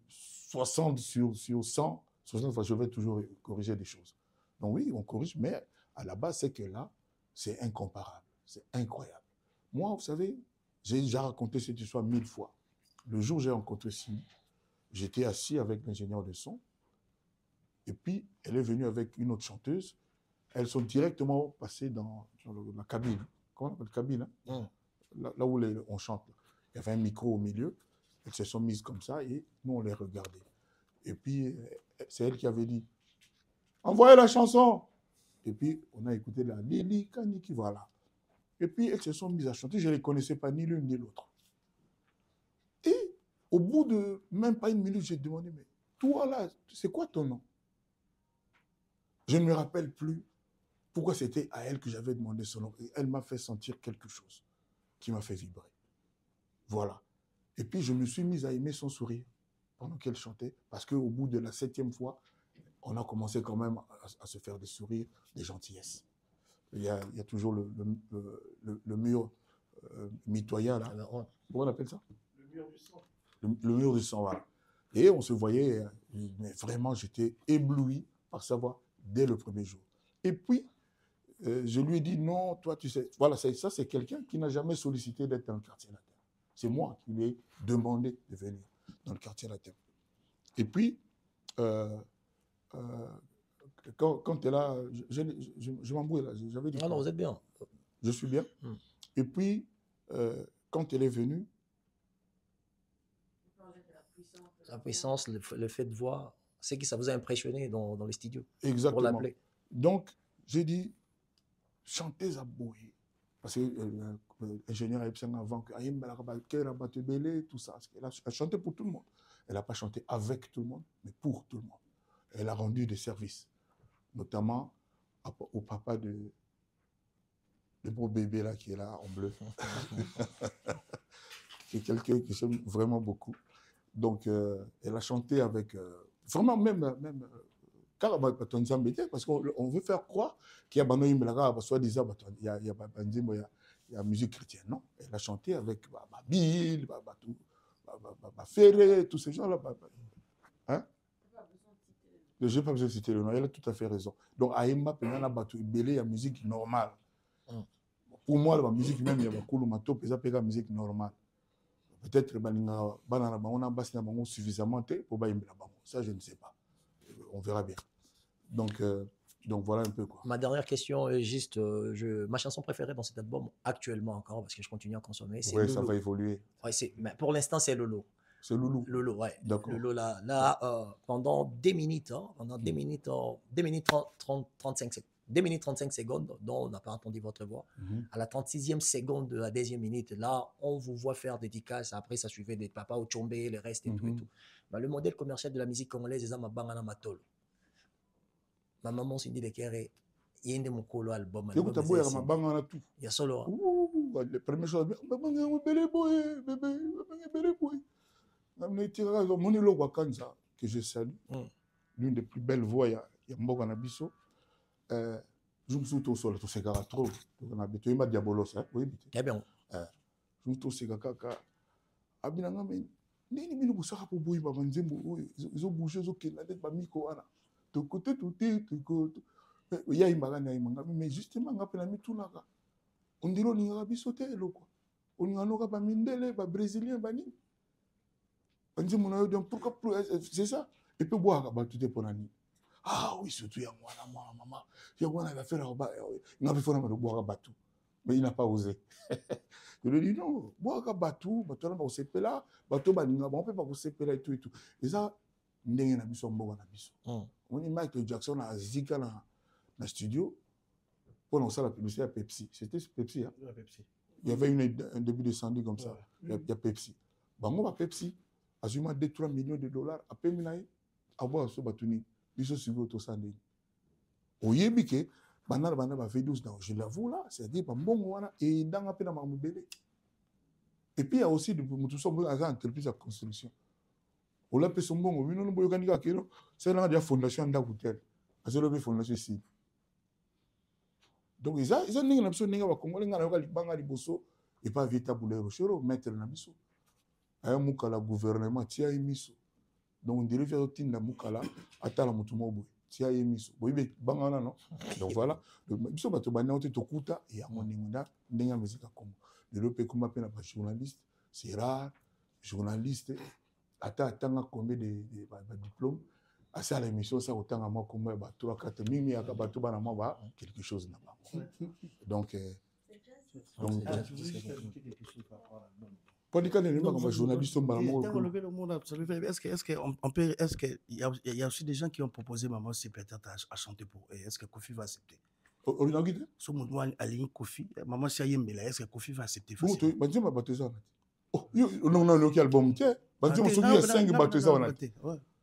60 sur 100, 60 fois, je vais toujours corriger des choses. Donc oui, on corrige, mais à la base, c'est que là, c'est incomparable, c'est incroyable. Moi, vous savez, j'ai déjà raconté cette histoire 1000 fois. Le jour où j'ai rencontré Cindy, j'étais assis avec l'ingénieur de son, et puis elle est venue avec une autre chanteuse. Elles sont directement passées dans la cabine. Comment on appelle la cabine, hein? Là où on chante. Il y avait un micro au milieu. Elles se sont mises comme ça et nous, on les regardait. Et puis, c'est elle qui avait dit « Envoyez la chanson !» Et puis, on a écouté la Lili Kaniki, voilà. Et puis, elles se sont mises à chanter. Je ne les connaissais pas ni l'une ni l'autre. Et au bout de même pas une minute, j'ai demandé, mais toi là, c'est quoi ton nom? Je ne me rappelle plus pourquoi c'était à elle que j'avais demandé son nom. Et elle m'a fait sentir quelque chose qui m'a fait vibrer. Voilà. Et puis je me suis mise à aimer son sourire. pendant qu'elle chantait, parce qu'au bout de la 7e fois, on a commencé quand même à se faire des sourires, des gentillesses. Il y a toujours le mur mitoyen, là. Comment on appelle ça? Le mur du sang. Le mur du sang, voilà. Et on se voyait, mais vraiment, j'étais ébloui par sa voix dès le premier jour. Et puis, je lui ai dit, non, toi, tu sais, voilà, ça c'est quelqu'un qui n'a jamais sollicité d'être dans le quartier latin. C'est moi qui lui ai demandé de venir dans le quartier latin. Et puis, quand tu es là, je m'embrouille là, j'avais dit... Ah non, vous êtes bien. Je suis bien. Et puis, quand elle est venue... La puissance, le fait de voir, c'est que ça vous a impressionné dans les studios. Exactement. Pour l'appeler. Donc, j'ai dit, chantez à Boye. Parce que l'ingénieur a dit avant que tout ça. Elle a chanté pour tout le monde. Elle n'a pas chanté avec tout le monde, mais pour tout le monde. Elle a rendu des services, notamment au papa de beau bébé là qui est là en bleu. Qui est quelqu'un que j'aime vraiment beaucoup. Donc, elle a chanté avec... vraiment, même parce qu'on veut faire croire qu'il y a soi-disant, il y a musique chrétienne. Non, elle a chanté avec Bill, Ferré, tous ces gens-là. Hein? Je n'ai pas besoin de citer le nom, elle a tout à fait raison. Donc, Aïma, il y a musique normale. Pour moi, la musique même, il y a la musique normale. Peut-être que suffisamment pour ça, je ne sais pas. On verra bien. Donc voilà un peu quoi. Ma dernière question est juste, ma chanson préférée dans cet album, actuellement encore, parce que je continue à consommer, c'est Oui, Loulou. ça va évoluer. Ouais, mais pour l'instant, c'est Loulou. C'est Loulou. Loulou, ouais. D'accord. Loulou, là, pendant 2 minutes, pendant 2 minutes, 2 minutes 35 secondes. 2 minutes 35 secondes, dont on n'a pas entendu votre voix. À la 36e seconde de la 2e minute, là, on vous voit faire dédicace. Après, ça suivait des papas au Tchombe, le reste et tout et tout. Mais le modèle commercial de la musique congolaise, c'est ma bangana matolo. Ma maman s'est dit de Kéré, il y a un de mon colo album. Il y a solo. Les premières choses, que je salue, l'une des plus belles voix, il y a Mboga Nabiso. Je me suis tout seul, tout ce gars trop. On a besoin de diabolos, hein? Oui, bien. Je me suis tout ce gars kaka. Abinanga mais nini bino busaka pour boy ba nzembo ils ont bougé zo ke la tête ba miko ana. De côté tout il y a imbaga na imanga mais justement ngapela mitunaka. On dirait on inga bisoté loko. On inga noka ba mindele ba brésilien ba ni. Nzembo na yo donc pourquoi c'est ça et puis boire ba tout est pour nani. Ah oui, surtout, il y a moi, maman. Il y a moi, il va faire il a fait boire un bateau. Mais il n'a pas osé. Je lui ai dit non, boire un bateau, bateau, on s'est fait là, bateau, on peut pas se faire là et tout et tout. Et ça, on est Michael Jackson à Zika dans le studio. Pour lancer la publicité à Pepsi. C'était Pepsi, hein? Il y avait un début de samedi comme ça. Il y a Pepsi. Moi, Pepsi, a 2-3 millions de dollars à Peminaï, à boire ce bateau. Biso suivi au Tosandé. Oyebi ke bana ba fait 12 ans. Je l'avoue là, c'est-à-dire pas bon wana et dans appel à Mamubele. Et puis il y a aussi de tout ça dans entreprise de construction. On l'a fait son bon, on non boyo kanika kero, c'est là la fondation d'Abutel. Parce que le fondation ici. Donc ils ont ninga biso ninga ba Congolais ngana yoka libanga liboso et pas vita boulero chero mettre na biso. Aya mukala gouvernement tia imiso. Donc on dirait faire tinda mukala atala mutumo boy tia yemiso boybe bangana non donc voilà biso bato bana ote tokuta et ya moninga ndenga musique Congo de l'opé comme appelle la journaliste c'est rare journaliste ata tanga combien de diplômes à ça l'émission ça autant à moi comme ba 3-4 mimi ya bato bana moi ba quelque chose na ba donc journaliste est-ce qu'il y a aussi des gens qui ont proposé maman c'est peut-être à chanter pour eux. Est-ce que Kofi va accepter? Sur mon doigt aligné Kofi maman si ayembela est-ce que Kofi va accepter facilement? Non qui album tiens banzema soki ya 5 bato eza wana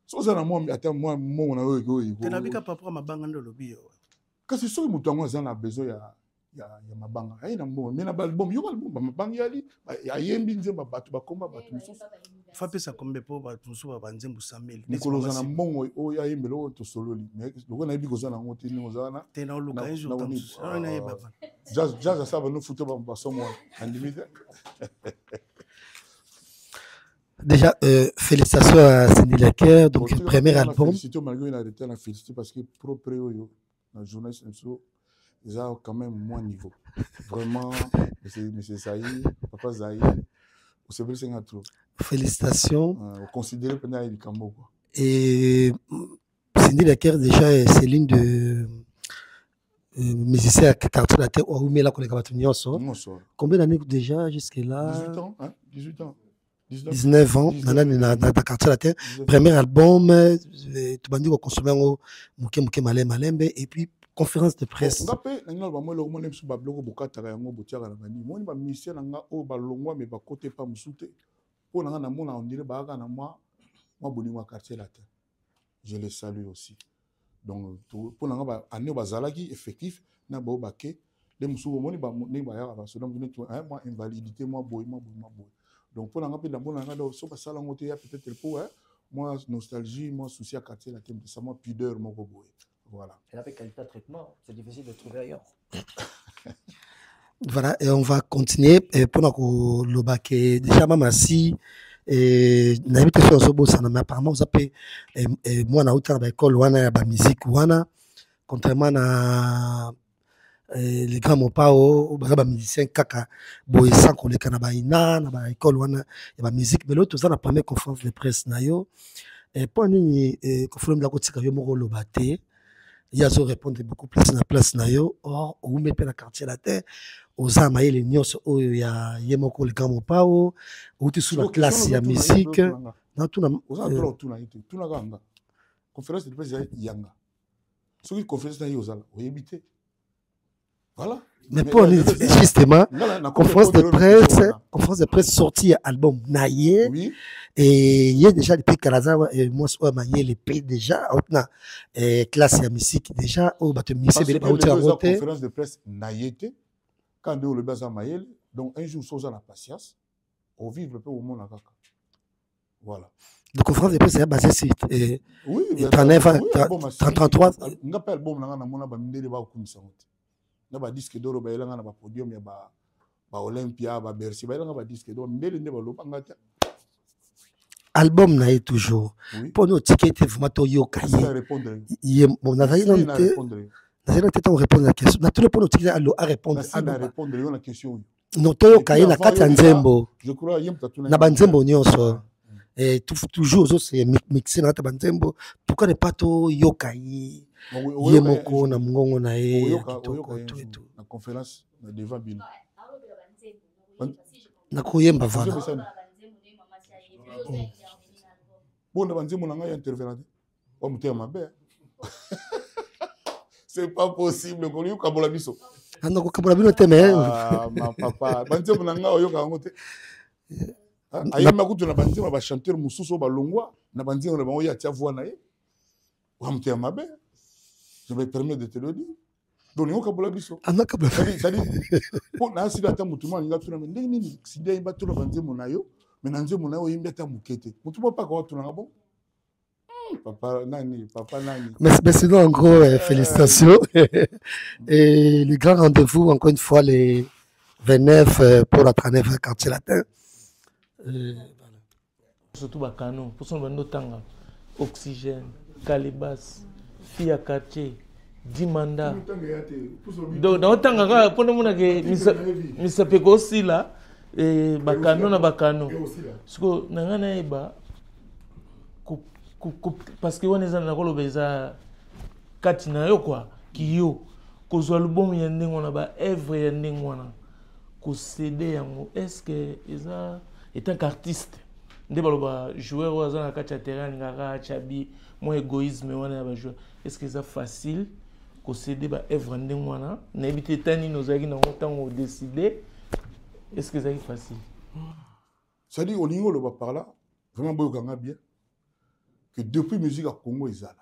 so za na moi ata moi na oyo tenabika papa mabanga ndo lobi kasi soki mutu yango aza na besoin ya mabanga ayi na mbongo mais na album yo album mabanga yali ayembi nzemba bato bakoma bato mosusu Fa pesa combien pour batunsu ba banzembu 100,000. Nikoloza na mbongo o ya yembelo to sololi. Mais loko na bigo na ngoti ni ozana. Te na luka un jour tam. Na yeba. Jazz ça va nous foutre ba somo en limite. Déjà, félicitations à Cindy Laker, donc le premier album. Félicitations malgré une arrêté la féliciter parce que propre yo la journaliste ils ont quand même moins niveau. Vraiment, monsieur Saïd, papa Zaïd, c'est vrai c'est un trop. Félicitations. On considère que c'est un Cambo. Et Cindy Laker déjà c'est l'une de musiciens à quartier la terre où mais là qu'on est capable Combien d'années déjà jusque là? 18 ans, hein? 18 ans. 19 ans, dans le quartier la terre. Premier album, tu m'as dit qu'on consommait Mouké Malembe et puis conférence de presse. Je les salue aussi. Donc, pour l'année, année bazalaki effectif, na ba obake, les musubo moni ba ne ba ya ba so donc moi invalidité moi boy. Donc pour l'année la bonne année donc so ba sala ngote ya peut-être pour moi nostalgie, moi souci à quartier la thème ça moi pudeur moi boy. Voilà. Et avec qualité de traitement, c'est difficile de trouver ailleurs. Voilà, et on va continuer pour le bac déjà mamasi et n'habite sur ce beau ça mais apparemment vous appelez moi na outra ba école wana ba musique wana contrairement à les grands mopao ba musicien kaka boy sans qu'on les kana ba ina na ba école wana ba musique mais l'autre ça la première conférence de presse na yo et pour ni conférence de la kotika yo moko lo baté il y a zo répondre beaucoup plus na place na yo or ou met pe na quartier la terre aux amaye les nyos o ya yemoko le gamo pao ou tu sous la classe ya musique dans tout na tout na ganga conférence de presse yanga ce qui conférence na yo zala o yebité voilà mais pour justement conférence de presse sortie album naie oui. Et il y a déjà depuis Kalazawa et moi il les pays déjà na classe ya musique déjà au bateau musique bele ba conférence de presse naïete quand on le basa maïel donc un jour sans la patience au vivre peu au monde kaka voilà donc conférence de presse est basée sur oui 33 nga pas album na mona ba ndele ba kumisa ngote na ba disque d'oro ba elanga na ba podium ya ba Olympia ba Bercy ba elanga ba disque d'oro ndele ne ba lopanga ta album na toujours pour nous ticket vraiment to yoka yi bon na zaï non te répondre la question na tout le pour nous ticket à répondre à la question non to yoka yi na kati nzembo je crois na banzembo nyonso et toujours c'est mixé na banzembo pourquoi ne pas to yoka yi yemoko na ngongo na ye tout la conférence devant bino na koyemba vala bon de banzembo na ngai intervenant o muté mabe c'est pas possible ko yuka bola biso ando ko kabola bino te mais ma papa banzembo na ngai oyoka ngote ayema kutu na banzembo ba chanteur mususu ba longwa na banzembo na bango ya tia voix na ye o muté mabe je me permets de te le dire donc yuka bola biso ando kabola pour na sida ta mutu mwa ngatu na ndenge nini sida iba to na banzembo na yo mais nzembo na yo yimbi ata mukete mutu pas ko tu na bon papa nani mais sinon en gros félicitations et le grand rendez-vous encore une fois les 29 pour la 39 quartier latin surtout bakano pour son bando tanga oxygène calibas fia quartier dimanda donc dans tanga ka pour nous que misa peko aussi là et bakano na bakano parce que nangana eba parce que on est dans la kolobeza katina yo quoi ki yo kozwa album ya ndenge wana ba œuvre ya ndenge wana ko CD yango est-ce que eza étant qu'artiste nde baloba joueur oza na kati ya terrain ngaka chabi mo égoïsme wana ba joueur est-ce que eza facile ko CD ba œuvre ndenge wana na ebité tani nozaki na ntango décider est-ce que c'est facile ça dit au niveau le va par là vraiment boyokanga bien que depuis musique à Congo ezala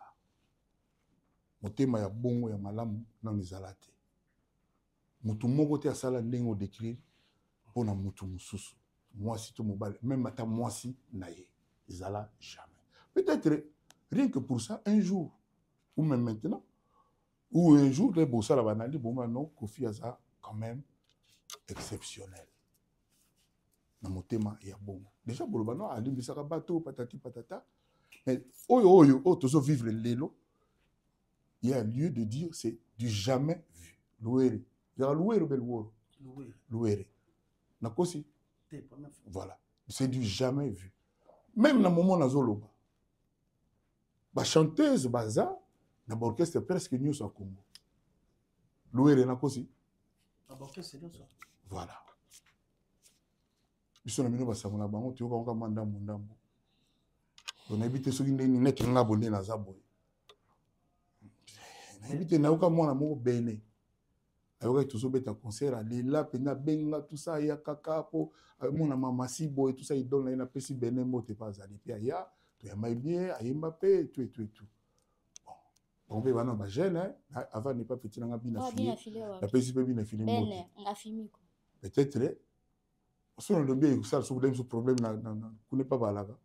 motema ya bongo ya malamu na ezala te mutu moko te asala ndenge o décrire pona mutu mususu moi si tout mobile, même matin moi si naïe, ils allaient jamais. Peut-être rien que pour ça, un jour, ou même maintenant, ou un jour, les bossas la banali, bon maintenant, Kofi Aza quand même exceptionnel. Dans mon thème, il y a bon. Déjà, pour le bateau, Ali Bissaka bateau, patati patata. Mais toujours vivre le lélo. Il y a lieu de dire c'est du jamais vu. Louéré. Il y a louéré bel woro. Louéré. Nakosi. Voilà. C'est du jamais vu. Même dans le moment où la chanteuse baza, dans l'orchestre presque nous au Congo. Louéré nakosi. Voilà. Biso na mino basangola bango tu yoka mandambo ndambo. On habite soki ndeni net nga bonde na zabo. Na habite na yoka mwana moko bene. Ayoka toujours beta concert à Lila pena benga tout ça ya kaka po mona mama sibo et tout ça il donne na pesi bene mote pas ali pia ya to ya mai bien ayemba pe tout. Bon. On peut bana ba jeune avant n'est pas petit na bina filé. La pesi pe bina filé mote. Bene nga fimi ko. Peut-être si on a bien ça le problème n'est pas balaga.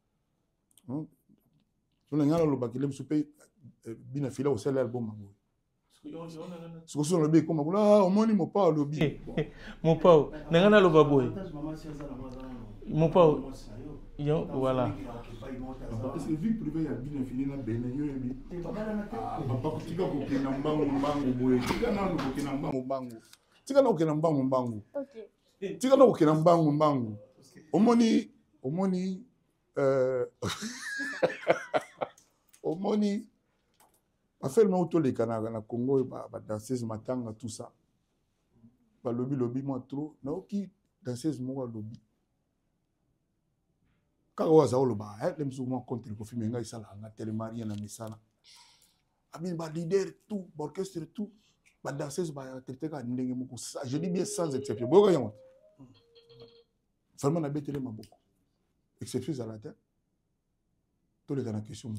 On a le bac il souper bien filé au salaire album. Ce que sont le bien comme on m'a dit mon pas le bien. Mon pas n'angana le baboy. Mon pas yo voilà. Parce que vie privée il y a bien filé na bene yo yebi. Papa tika ko kena mbangu boy. Tika na ko kena mbangu. Tika na ko kena mbangu. OK. Tika na ko kena mbangu. Omoni a fait le auto les Canada na Congo ba danseuse matanga tout ça. Ba lobby moi trop na oki danseuse moi lobby. Quand on va au ba les souvent contre le Kofi Menga isala na Telemaria na misala. Abi ba leader tout, orchestre tout, ba danseuse ba traité ka ndenge moko ça. Je dis bien sans exception. Boka yango. Vraiment, on a bêté beaucoup. Exception à la tête. Tous les cas, la question.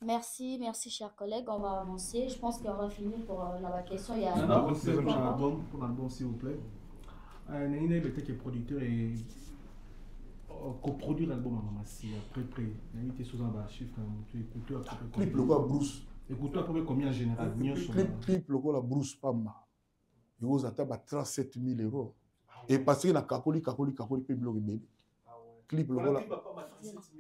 Merci, chers collègues. On va avancer. Je pense qu'on va finir pour la question. Il y a pour l'album, s'il vous plaît. Naïna est peut-être producteur et coproduire l'album à Mamassi. Après, Naïna était sous un chiffre. Tu écoutes à peu près. Clip le quoi, Bruce. Écoute à peu près combien en général. Clip le quoi, la Bruce Pama. Il vous attend à 37 000 euros. Et parce que la Kakoli peut bloquer bébé. Clip le voilà.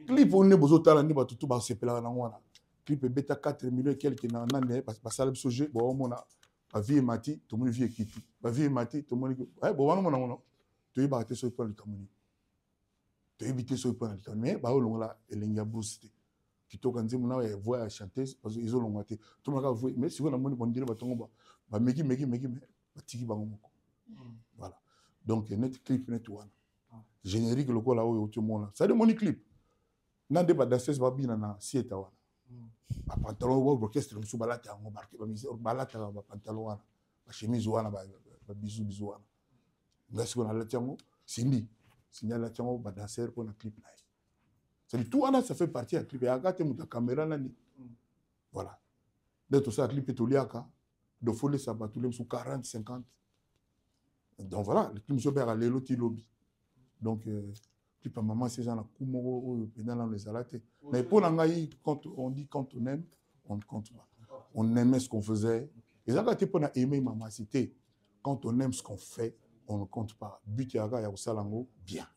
Clip on est besoin talent ni batutu ba sepela na ngwana. Clip beta 4 millions quelques na nane parce que ça le sujet bon on a ba vie mati tout le monde vie équipe. Ba vie mati tout le monde bon wana mona tu ba te so pour le kamuni. Tu éviter so pour le kamuni mais ba olonga elenga boost. Kitoka nzimu na ya voix à chanter parce qu'ils ont longaté. Tout le monde mais si vous na moni bon dire ba tongo ba meki ba tiki bango moko. Voilà. Donc net clip net one. Générique le quoi là où tout le monde. Ça demande clip. Nande ba danseuse ba bina na sieta wana. Ba pantalon wa orchestre musu balata ngo barke ba mise balata ba pantalon wana. Ba chemise wana ba bisu wana. Ngasi ko na la tiango Cindy. Signal la tiango ba danseur pour na clip na. C'est tout wana ça fait partie à clip. Ya gate muta caméra nani. Voilà. De tout ça clip etoliaka. De folie ça ba tous les sous 40 50. Donc voilà, le clip Jobert à l'éloti lobby. Donc, clip à maman, c'est un coup dans les salates. Mais pour l'angaï, quand on dit quand on aime, on ne compte pas. On aimait ce qu'on faisait. Et ça, quand on a aimé maman, c'était quand on aime ce qu'on fait, on ne compte pas. But yaga ya usalango bien.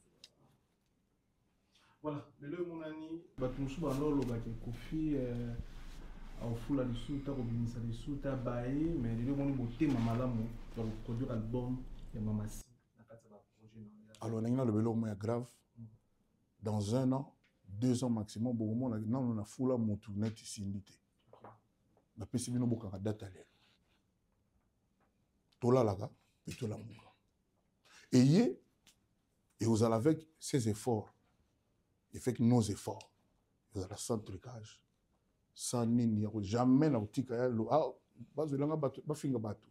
Voilà, le mon ami, batumsu banolo ba Kofi au fula de sous ta robinisa de sous ta baé mais le mon beauté mamalamu pour produire album. Alors, on a le vélo moins grave. Dans 1 an, 2 ans maximum, on a foula mon tournet ici. On a pu se faire une date à l'air. Tola laga, et tola mouga. Et vous allez avec ses efforts. Et fait nos efforts. Vous allez sans trucage. Sans nini. Jamais na utika lo. Ah, bas velanga batu, ba finga batu.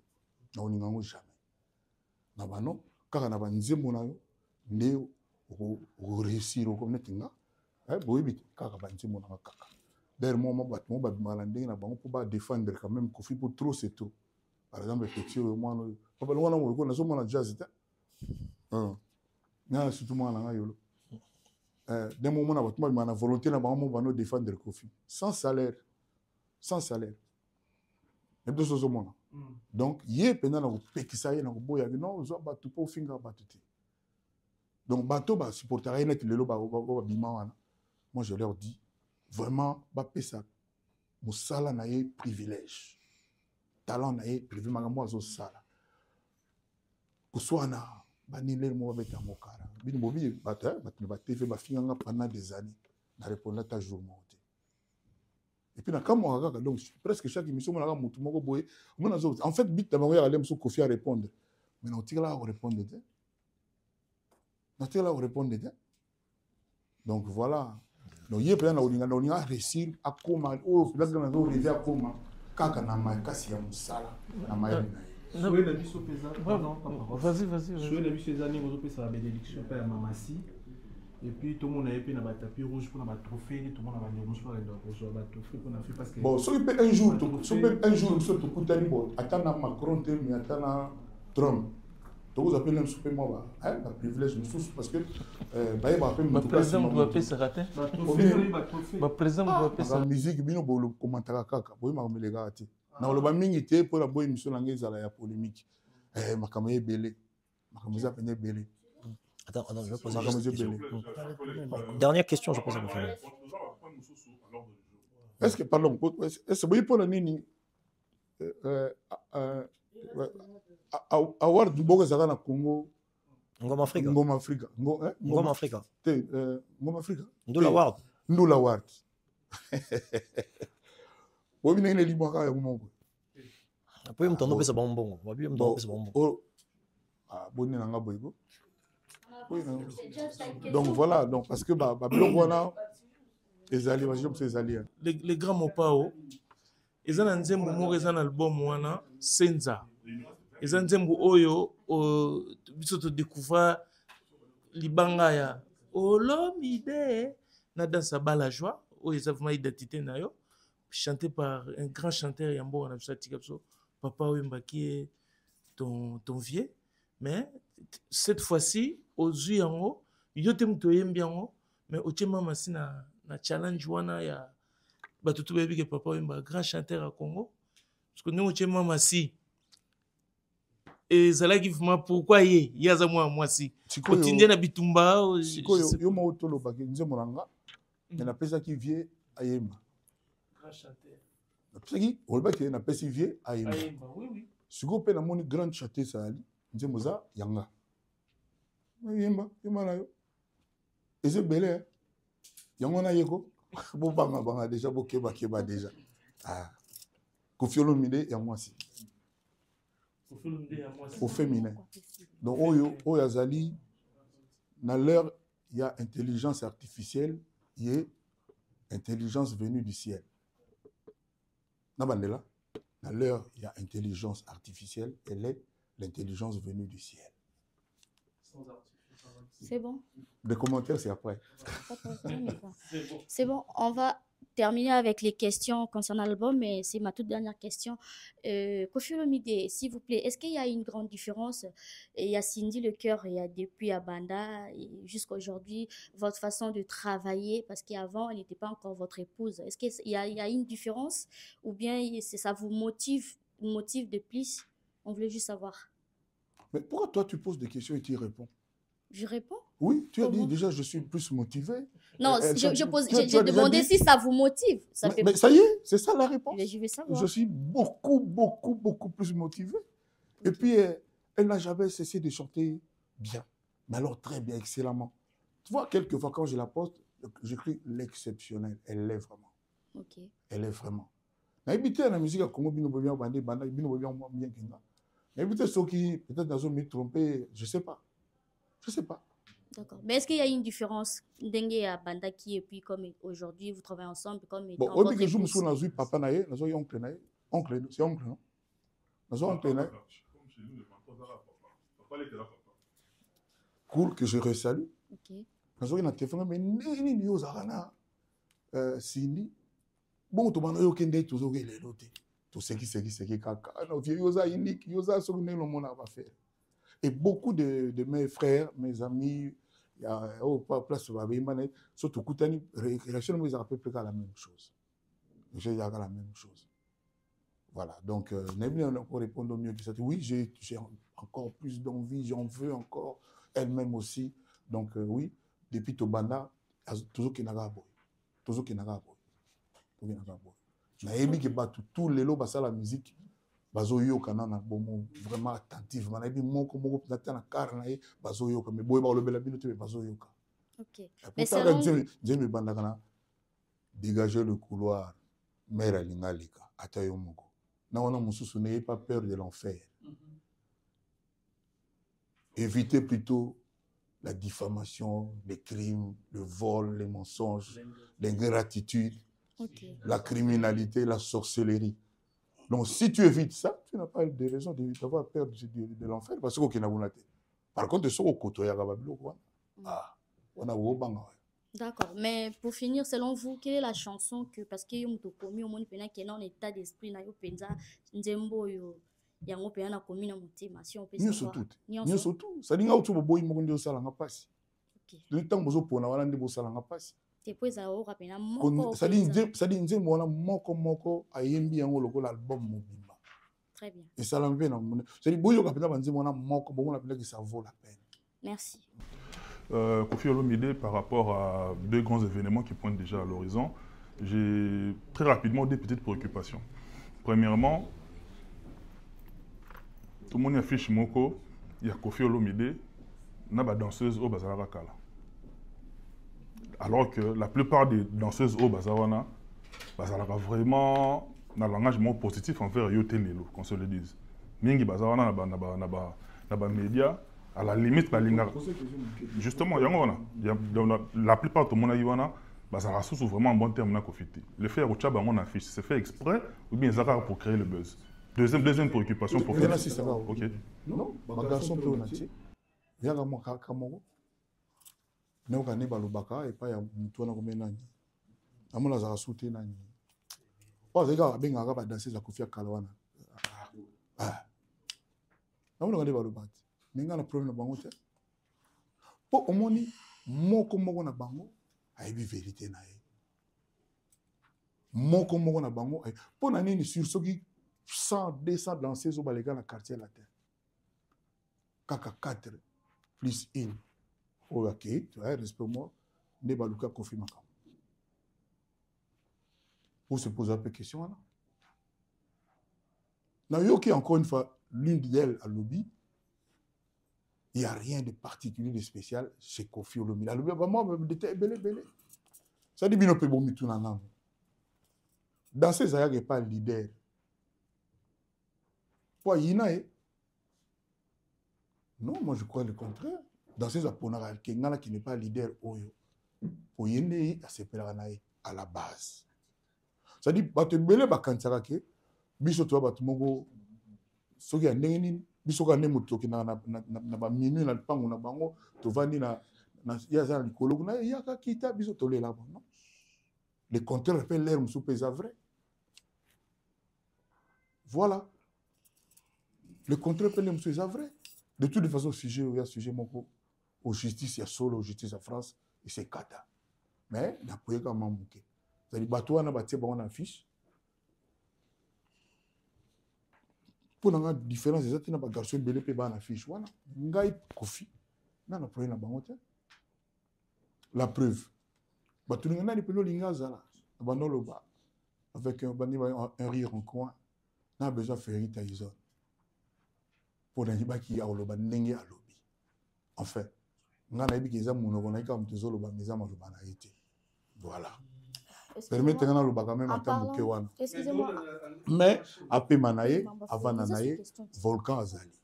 Na uningango jamais. Na bano kaka na banzembo na yo nde o réussir ko netinga boyebi kaka banzembo na kaka d'ailleurs moi bato ba malande na bango pour ba défendre quand même Kofi pour trop c'est trop par exemple petit moi papa lwana mo ko na so mona jazz ta Non, surtout moi, là, yolo. D'un moment, on a volonté de défendre Kofi. Sans salaire. Sans salaire. Et deux choses au monde. Donc, il y a pendant que non, on va tout pour finir battu. Donc, bateau, supporter rien net le moi, je leur dis, vraiment, ça. Moussala n'a eu privilège. Talent n'a eu privilège. Magambo azo sala. Kuswana, banile mo beta mokara. Bini bobi bata, batne TV bafinga pendant des années. Na répondre ta jour monté. Et puis na kamo aga donc presque chaque émission on a mutu moko boye. En fait, bit d'abord aller me Kofi à répondre. Mais on tire là on répondre. On tire là on répondre. Donc voilà. Donc hier peut-être on a réussi à comment oh là on a réussi à comment kaka na makasi ya musala na mayi. Oui, la mission pesante. Vas-y. La mission pesante, on peut faire la bénédiction par Mamassi. Et puis tout le monde a été dans le tapis rouge pour le trophée, tout le monde a été dans le trophée pour le parce que. Bon, si un jour, surtout pour Tani, attends Macron, mais attends Trump. Donc vous appelez un super moi, un privilège parce que le président doit payer ce raté. Le président doit payer ça. La musique, bien au commentaire kaka, boy ma me gars ati. Na le ba mingi te pour la boy émission langé za la polémique. Ma kamaye belé. Ma kamaye peine belé. Attends, je vais poser une question. Dernière question, je pose à ma famille. Est-ce que, pardon, est-ce que vous pouvez nini award du Boga Zara na Congo? Ngoma Africa. Ngoma Africa. Ngoma Africa. Ngoma Africa. Ndula Award. Ndula Award. Vous venez les libres à un Après, je me tourne pesa bonbon. Je me tourne pesa bonbon. Ah, bonne nanga boygo. Donc voilà, donc parce que les grands mopao, ils ont un nzembo moko ils ont un album wana Senza. Ils ont un nzembo oyo biso to découvrir libanga ya Olomide na danse bala joie oyo ils ont vraiment identité na yo chanté par un grand chanteur yambo wana biso tikapso Papa Wemba qui est ton vieux, mais cette fois-ci aux yango yote mto yembiango mais ochema masina na challenge wana ya batutu bebi ke Papa Wemba grand chanteur à Congo parce que nous ochema masi et zalaki vraiment pourquoi ye yaza moi si otindie na bitumba yo mo otolo baki nzembo nanga na pesa ki vie ayemba grand chanteur na pesa ki olbaki na pesa vie ayemba oui siko pe na moni grand chanteur sali nzembo za yanga yemba na yo eze belé yango na yeko bo banga déjà bo keba déjà Kofi Olomide ya mwasi au féminin donc oyo azali na l'heure il y a intelligence artificielle et intelligence venue du ciel na bandela na l'heure il y a intelligence artificielle elle est l'intelligence venue du ciel. C'est bon. Les commentaires, c'est après. C'est bon, on va terminer avec les questions concernant l'album, mais c'est ma toute dernière question. Kofi Olomide, s'il vous plaît, est-ce qu'il y a une grande différence? Il y a Cindy Le Cœur, il y a depuis Abanda jusqu'à aujourd'hui, votre façon de travailler, parce qu'avant, elle n'était pas encore votre épouse. Est-ce qu'il y a une différence ou bien ça vous motive de plus? On voulait juste savoir. Mais pourquoi toi, tu poses des questions et tu y réponds? Je réponds? Oui, tu as dit déjà, je suis plus motivé. Non, j'ai demandé si ça vous motive. Mais ça y est, c'est ça la réponse. Je vais savoir. Je suis beaucoup plus motivé. Et puis, elle n'a jamais cessé de chanter bien. Mais alors, très bien, excellemment. Tu vois, quelquefois, quand je la poste, j'écris l'exceptionnel. Elle l'est vraiment. Ok. Elle est vraiment. Mais habiter la musique à Congo, mais habiter ceux qui, peut-être, dans me tromper, je ne sais pas. Je ne sais pas. D'accord. Mais est-ce qu'il y a une différence d'Engue à Bandaki et puis comme aujourd'hui, vous travaillez ensemble comme étant bon, votre épouse? Bon, je me suis papa naïe, nous avons oncle naïe. Oncle, c'est oncle, non? Nous avons oncle naïe. Cool, que je resalue. Ok. Nous avons un téléphone, mais ni aux arana. Cindy. Bon, tout le monde a eu tout les notés. Tout ce qui kaka. Non, vieux yosa unique, yosa sur le monde va faire. Et beaucoup de mes frères, mes amis, il y a place surtout Koutani, réaction ils ont à peu près la même chose. J'ai la même chose. Voilà, donc Nabil a encore répondu au mieux que ça. Oui, j'ai encore plus d'envie, j'en veux encore, elle-même aussi. Donc oui, depuis Tobanda, toujours qu'il n'a pas boy. Toujours qu'il n'a pas boy. Toujours qu'il n'a pas boy. Nabil qui bat tous les lots, ça la musique. Bazoyo kanana bomo vraiment attentif mana bi moko moko na car na bazoyo ka me boy ba lo bela bino te bazoyo ka. OK. Mais selon Dieu banda kana dégager le couloir mère lingalika atayo moko. Na wana mususu n'ayez pas peur de l'enfer. Évitez plutôt la diffamation, les crimes, le vol, les mensonges, l'ingratitude, la criminalité, la sorcellerie. Donc, si tu évites ça, tu n'as pas de raison d'avoir peur de l'enfer. Parce que par contre, ce côté, D'accord. Mais pour finir, selon vous, quelle est la chanson que, parce que vous avez commis au monde qui est en état d'esprit, na yo penza nzembo yo yango pe na commis na mutima si on peut savoir. Nyo surtout. Ça dit nga utu boy mo ndio sala nga pasi. Le temps bozo pona wana ndi bo sala nga pasi. Depuis ça aura pena moko. Ça dit nzembo wana moko ayembi yango lokola album mobimba. Très bien. Et ça l'envie na mon. Ça dit boyo ka pena banzembo wana moko bongo na pena que ça vaut la peine. Merci. Kofi Olomide, par rapport à deux grands événements qui pointent déjà à l'horizon, j'ai très rapidement des petites préoccupations. Premièrement, tout le monde affiche Moko, il y a Kofi Olomide, il y a des danseuses au Bazara Kala. Alors que la plupart des danseuses au Bazawana, Bazara vraiment dans le langage positif envers Yote Lelo, qu'on se le dise. Mingi Bazawana n'a pas média. À la limite, justement, la plupart de mon aïwana, ça ressource vraiment un bon terme. Le fait que mon affiche, c'est fait exprès ou bien ça pour créer le buzz. Deuxième préoccupation pour faire. Ok. Non, ma garçon peut en acheter. Il y a un Kamoro. Il y a un Balubaka et pas il y a un Moutouna comme un ani. Amon a sauté nani. Pas les gars, bien à danser la Kofia Kalawana. Amon a Balubaka. Minga na problème na bango te po omoni moko na bango ayebi vérité na ye moko na bango po na nini sur soki 100 200 danseuses au balega na quartier latin kaka 4 plus 1 oyo akei tu as respect moi nde baluka Kofi makambo pour se poser un peu question wana na yoki encore une fois l'une d'elles à lobby. Il n'y a rien de particulier, de spécial chez Kofi Olomide. Ça dit bien, dans ces ailleurs, il n'y a pas de leader. Pour Yinae, non, moi je crois le contraire. Dans ces aponara, qui n'est pas leader, pour Yinae, à la base. Ça dit, bah tu belé bah quand ça va que, biso toi bah tu mongo, ce qui a n'engini. Bisoka ne mutoki na ba minu na pango na bango to vandi na ya za likolo na ya ka kita biso to lela non le compteur appelle l'air sous pesa vrai voilà le compteur appelle l'air sous vrai de toute façon sujet il y a sujet moko au justice il y a solo au justice en France et c'est kata mais na poye ka mamuke ça dit bato na batie bango na fiche. Pour la différence, c'est que les garçons belé pe ba na fiche wana ngai Kofi na na problème na bango te la preuve batu ngana ni pelo linga zala banolo ba avec un rire en coin na besoin faire taïson pour na ba ki a loba ndenge a lobi en fait ngana ibi keza munoko na ka mtezolo ba meza ma loba na été voilà. Permettez-moi le bagage même en termes de Kewan. Mais après Manaye, avant Nanaye, volcan Azali.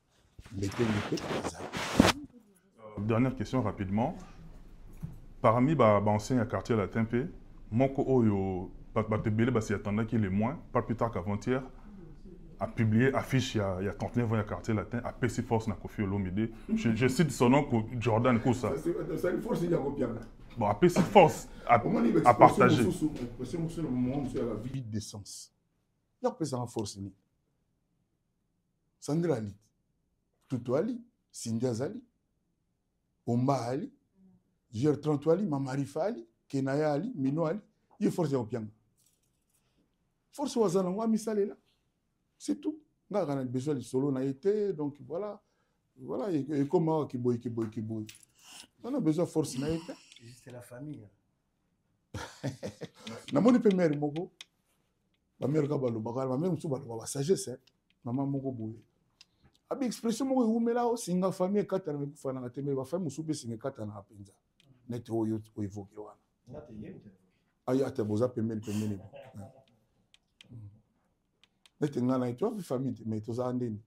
Dernière question rapidement. Parmi les anciens quartiers latin, Moko Oyo, Batebele, s'y attendait qu'il est moins, pas plus tard qu'avant-hier, a publié affiche il y a 39 ans à quartier latin, à PC Force na Kofi Olomide. Je cite son nom, Jordan Koussa. C'est une force, il y a combien là? Bon, après, c'est force à partager. C'est la vie d'essence. Il y a une force. Sandra Ali. Tout Ali. Cindy Azali, Omba Ali, GR30 Ali, Mamarifa Ali, Kenaya Ali, Mino Ali, il y a force à Opiang. Force au Azana, on a mis ça là. C'est tout. On a besoin de solo, on a été, donc voilà. Voilà, et comment qui boy. On a besoin de force, on a été. Juste la famille. Na moni pe mère moko. Ma mère ka balo bakala, ma mère musu balo ba sagesse. Maman moko boye. Abi expression moko umela o singa famille kata na kufana na tembe ba famille musu pe singa kata na apenza. Net o evoke wana. Ngate yemi. Ayi ate boza pemeli. Net ngana tu as famille mais to za andeni.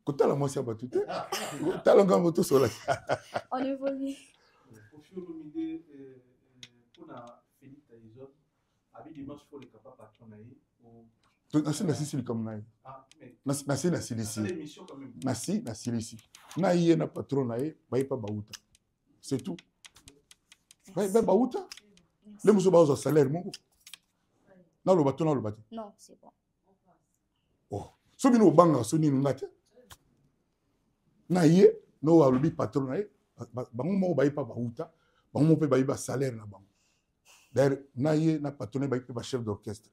Kotala moi sia batute. Tala ngam to sola. On évolue. Kofi Olomide pour la Félix Taïzot, avec des matchs pour les capables patron naï. Nasi na sisi comme naï. Ah mais. Nasi na silisi. L'émission quand même. Nasi na silisi. Naï na patron naï, baï pa baouta. C'est tout. Baï baouta. Le muso baouza salaire mongo. Na lo bato na lo bato. Non, c'est bon. Oh. So bino banga so ni ngate. Naï no wa lobi patron naï. Bango mo baï pa baouta. Bango mo pe baï ba salaire na bango. D'ailleurs, naïe na patronné ba chef d'orchestre.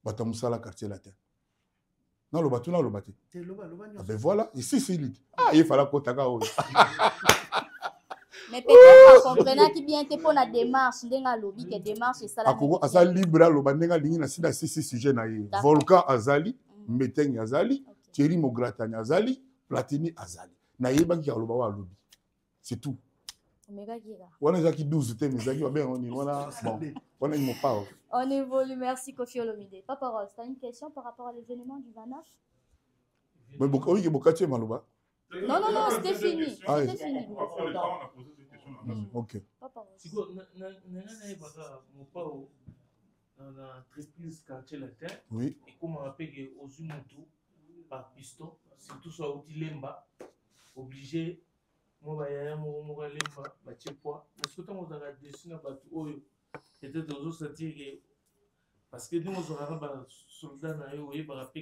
Bata musala quartier latin. Non, le bateau, non, le bateau. Ah ben voilà, ici c'est lit. Ah, il fallait qu'on t'aga. Mais peut-être comprenez qui bien pour la démarche, ndenga lobby que démarche ça la. Akoko azali libre lo bandenga lingi na sida sisi sujet na ye. Volcan Azali, Meteng Azali, Thierry Mogratani Azali, Platini Azali. Na yeba ki aloba wa lobby. C'est tout. On est qui 12 thèmes, mais on on évolue, merci Kofi Olomide. Papa Rose, tu as une question par rapport à l'événement du 29? Mais oui, il Malouba. Non, c'était fini. Ah, c'était fini. Ok. Papa Rose. Dans l'entreprise quartier latin, oui. Et comme on appelle Ozumutu par piston, c'est tout ça au dilemma, obligé. Moi, je suis poids. Mais ce que tu as dit, peut-être aux autres, parce que nous, on a des soldats qui ont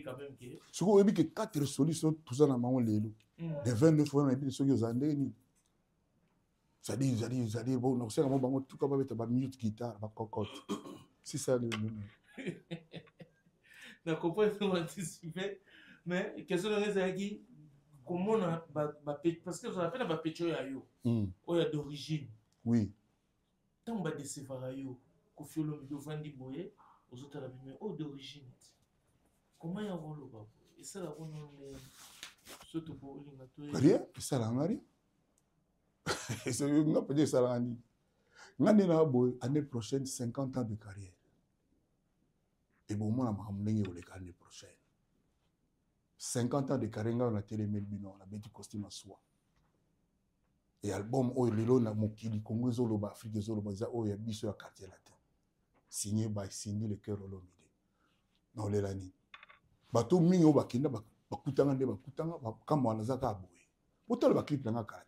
quand même. Ce qu'on a dit que 4 solutions, tout ça, on a dit. De 29 ans, on a dit que les années. Ça dit, bon, nous savons tout comme avec la minute guitare, la cocotte. C'est ça le. Je comprends que vous anticipez, mais la question est qui. Comment on a parce que vous avez fait la pétro yayo ou ya d'origine oui tant on va décevoir yayo Kofi Olomide vandi boye aux autres la bimé oh d'origine comment ya rolo ba et ça la on surtout pour lingato rien ça la ngari c'est on peut dire ça la ngani ngani na boy année prochaine 50 ans de carrière et bon moi na makamnenge o le année prochaine 50 ans de carrière, on a télémé on a mis du costume à soi. Et album, oh, lelo na mokili, Congo, Zolo, Afrique, Zolo, oh, il y a biso à quartier latin. Signé by Cindy, le cœur Olomide. Non, les lani. Bato mingo bakenda, bakutanga nde bakutanga, kama wanazaka aboye. Botala baklip nanga karate.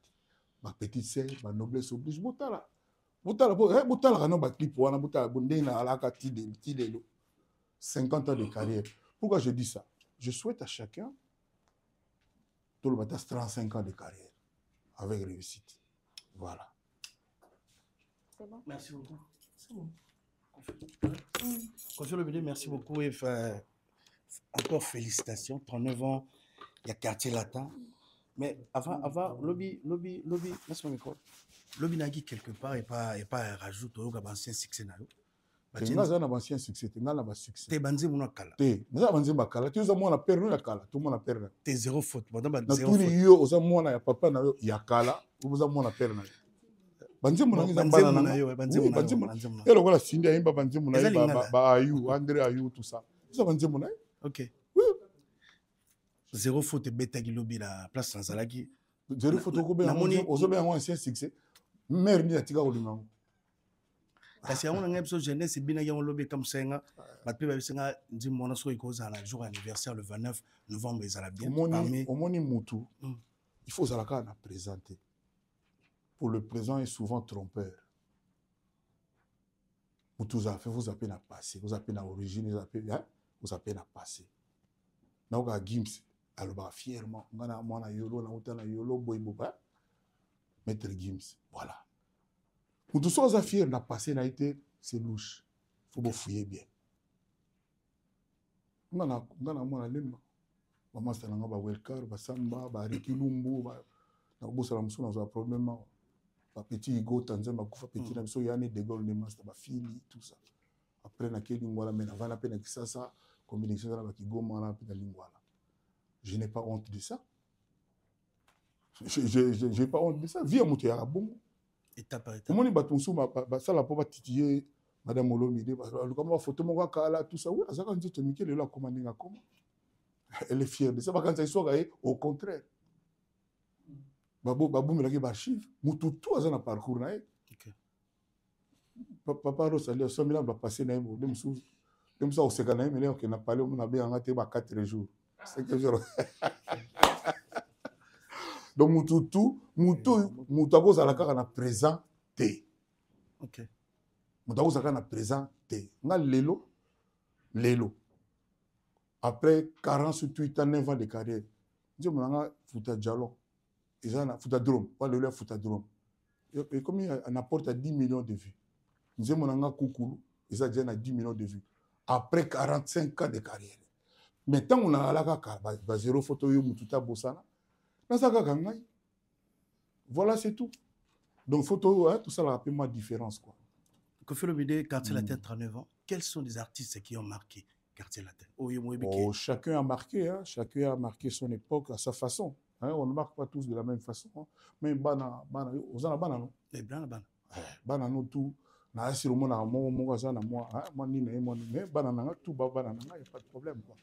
Ba petite sœur, ba noblesse oblige, botala. Botala kana baklip wana, botala bonde na alaka tidelo. 50 ans de carrière. Pourquoi je dis ça? Je souhaite à chacun tout le matin 35 ans de carrière avec réussite. Voilà. C'est bon. Merci beaucoup. C'est bon. Kofi Olomide, merci beaucoup. Et encore félicitations. 39 ans, il y a quartier latin. Mais avant, lobby, laisse mon micro. Lobby n'a dit quelque part et pas rajoute au ancien succès. Tu as un ancien succès, tu as un succès. Tu es bandé mon akala. Tu es bandé mon akala. Tu es mon perdu la kala. Tout le monde a perdu. Tu es zéro faute. Na tous les yeux, aux amours na papa na ya kala. Vous avez mon perdu. Bandé mon ngi zambana na yo. Bandé mon. Et le voilà Cindy imba bandé mon ba ayu, André ayu tout ça. Ça bandé mon. OK. Zéro faute beta ki lobby la place sans alaki. Zéro faute ko be aux amours un ancien succès. Mère ni atika olinga. Kasi on a un épisode jeunesse et bien on lobby comme ça ba pe ba bisinga ndi mona so ikoza na jour anniversaire le 29 novembre ils allaient bien au moni mutu il faut zalaka na présenter pour le présent est souvent trompeur mutu za fait vous appelez na passé vous appelez na origine vous appelez na passé na ka gims alobaka fièrement ngana mwana yolo na utana yolo boyboba maître Gims voilà mutu so aza fier na passé na été c'est louche faut vous fouiller bien ngana mwana lemba ba master nga ba welcar ba samba ba rikilumbu ba na bosala musu na problème ba petit ego tanzania kufa petit na biso yani de gol de master ba fini tout ça après na keli ngwala mais avant la peine kisasa combinaison na ba kigoma na pe na lingwala. Je n'ai pas honte de ça. Je n'ai pas honte de ça. Vie à mon théâtre, bon. Étape par étape. Moi, ça la pas titiller Madame Olomide. Comment photo mon gars tout ça. Oui, ça quand tu te dis qu'elle est là commandé comment. Elle est fière de ça. Quand ça soit au contraire. Babou me l'a dit archive. Mon tout a un parcours na. Papa Rosalie, ça me l'a passé na mo. Dem ça au second mais là on a parlé on a bien engagé 4 jours. C'est que je... Donc, Moutoutou a la présent T. Ok. Moutoutou a la présent T. On a Lélo. Après 48 ans, 9 ans de carrière, je me suis Fouta Diallo. Ils ont Fouta Drôme. Pas le lait Fouta Drôme. Et comme il apporte à 10 millions de vues. Je me suis Koukoulou. Ils ont déjà 10 millions de vues. Après 45 ans de carrière. Mais tant qu'on a la zéro photo, voilà, c'est tout. Donc, photo, hein, tout ça, là, un peu de différence. Koffi Olomide, Quartier Latin, 39 ans. Quels sont les artistes qui ont marqué Quartier Latin? Oh, chacun a marqué, hein, chacun a marqué son époque à sa façon. Hein, on ne marque pas tous de la même façon. Hein. Mais bana, vous en avez bana, non? Les blancs, bana. Bana, non, tout. Na si le monde a moi, ni mais bana, tout, bana, il n'y a pas de problème, quoi.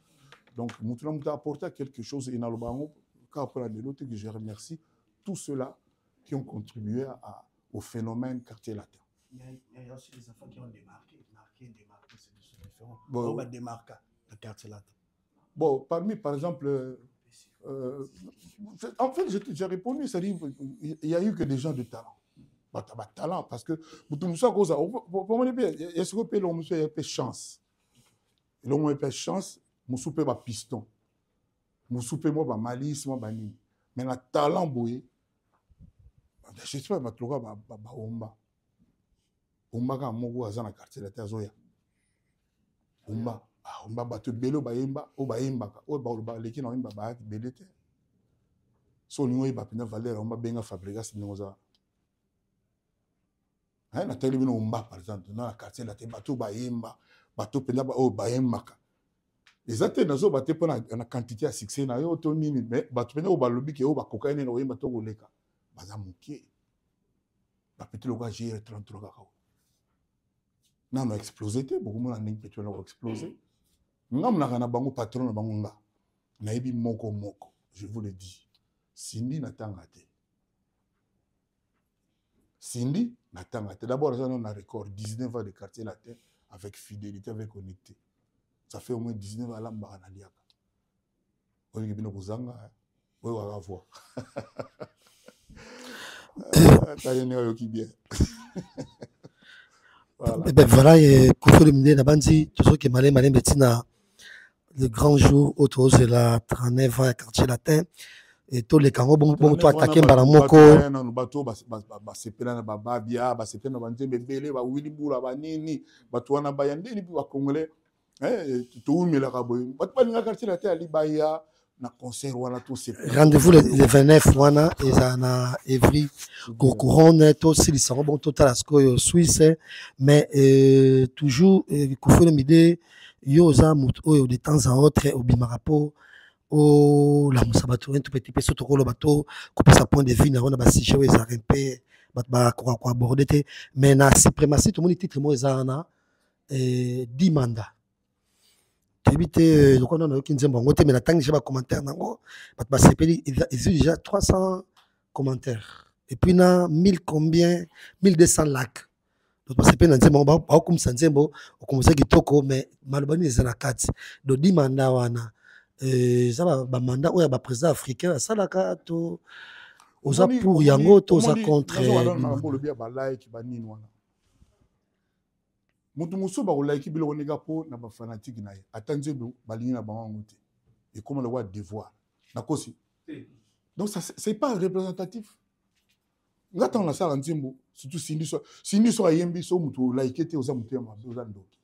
Donc, nous avons apporté quelque chose et nous avons de l'autre que je remercie tous ceux-là qui ont contribué au phénomène Quartier Latin. Il y a aussi des enfants qui ont démarqué, c'est différent. Bon, on va démarquer le Quartier Latin. Bon, parmi, par exemple, en fait, j'ai répondu, c'est-à-dire il n'y a eu que des gens de talent. Talent, parce que pour tout ça, il y a ce qu'on appelle chance. L'homme appelle chance. Moussoupe ba piston. Moussoupe moi ba malice moi ba ni. Mais na talent boye. Je sais pas matloka ba omba. Omba ka mogo azana quartier la tazoya. Omba ba te belo ba yemba o ba yemba ka o ba leki na yemba ba belete. So ni oyi ba pina valeur omba benga Fabregas ngoza. Hein na télé bino omba par exemple na quartier la te bato ba yemba bato pena ba o ba yemba ka. Les athlètes n'ont pas une quantité à succès, mais ils ont pas lobby qui ont cocaïne et ils ont les cas. Bazamouké. Petit le gars j'ai 33 cacao. Non, on a explosé. Beaucoup de monde a pétrole a explosé. Nous avons un bango patron na bangonga. Naibi moko. Je vous le dis. Cindy n'attend été. Cindy n'attend été. D'abord, on a un record 19 ans de Quartier Latin avec fidélité, avec connecté. Ça fait au moins 19 ans à l'Ambara. On est bien au Zanga. Oui, on va voir. Voilà, Koffi Olomide Nabandi, tout ce qui est malin, Bettina, le grand jour, autour de la 39 ans à Quartier Latin. Et tous les Kango, bon, toi, attaquer Baramoko. C'est plein de babia, c'est plein de bandes, bébé, Willy Boula, Banini, Batouana Bayandini, Congolais. Rendez-vous le 29 wana eza na Evry Couronne tous ils sont bon total asko Suisse mais toujours Koffi Olomide yo za mutu oyo de temps en autre au bimarapo au la musabato un tout petit peu surtout le bateau couper sa point de vue na on a ba sujet oyo za rempe ba ko aborder mais na suprématie tout le monde titre mo eza na 10 mandats. Le qu'on a qui mais la tangue j'ai pas commentaire nango ils ont déjà 300 commentaires et puis na 1000 combien 1200 likes donc c'est pas nzembo ba comme ça nzembo comme ça kitoko mais malobani c'est na 4 donc 10 mandats wana ça ba mandat ou ba président africain ça la to oza pour yango to za contre mutu muso ba like biloko nega po na ba fanatique na ye atanze do balingi na bango te et comme le roi devoir Nakosi. Donc, ce n'est pas représentatif. Ngata on a ça en Timbo, surtout Cindy soit Yembi, so mutu, laikete, osa mutu, osa ndoki.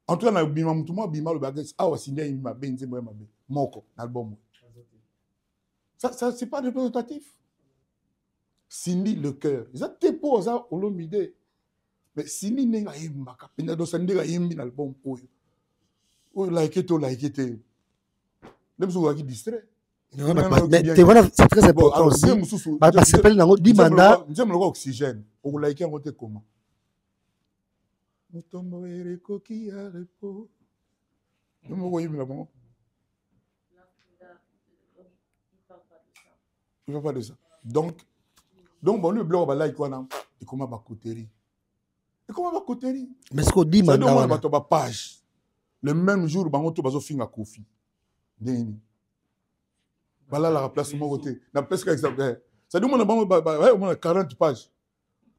En tout cas, na bima mutu, moi, bima le bagage, ah, Cindy Yemba, benze, moi, mabe, moko, l'album. Ça, c'est pas représentatif. Cindy, le cœur. Ils ont été pour ça, au long midi. Mais Cindy n'est pas Yemba, kapena, donc ça n'est pas Yembi, l'album, oh, laikete, laikete. Même si vous avez distrait. C'est très important aussi. Ça s'appelle Dimanda. J'aime le oxygène. Pour liker un côté comment. Mutombo ereko ki arepo. Nous me voyez là-bas. Il ne va pas de ça. Donc bon, le blog va like quoi et comment va coûter. Et comment va coûter. Mais ce qu'on dit maintenant. Ça doit page. Le même jour, on va faire un Kofi. Voilà la place de mon côté. La place exemple. Ça dit on a 40 pages.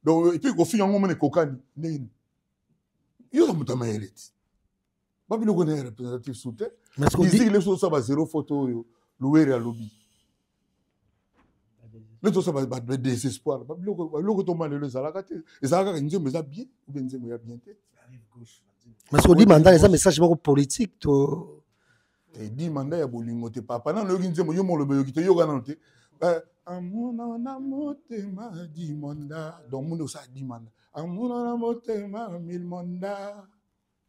Donc et puis au fin on a kokani. Yo ça muta maelete. Ba bi logo na représentatif soute. Mais ce qu'on dit les choses ça va zéro photo louer à lobby. Les choses ça va désespoir. Ba bi logo to mal les alakate. Les alakate nzembe za bien ou bien nzembe ya bien té. Mais ce qu'on dit mandat les messages politique to et dit mandat ya bolingo te papa na logi nzembo yo mo lo boyo kite yo kana te amuna na motema di manda donc mundo sa di manda amuna na motema mil manda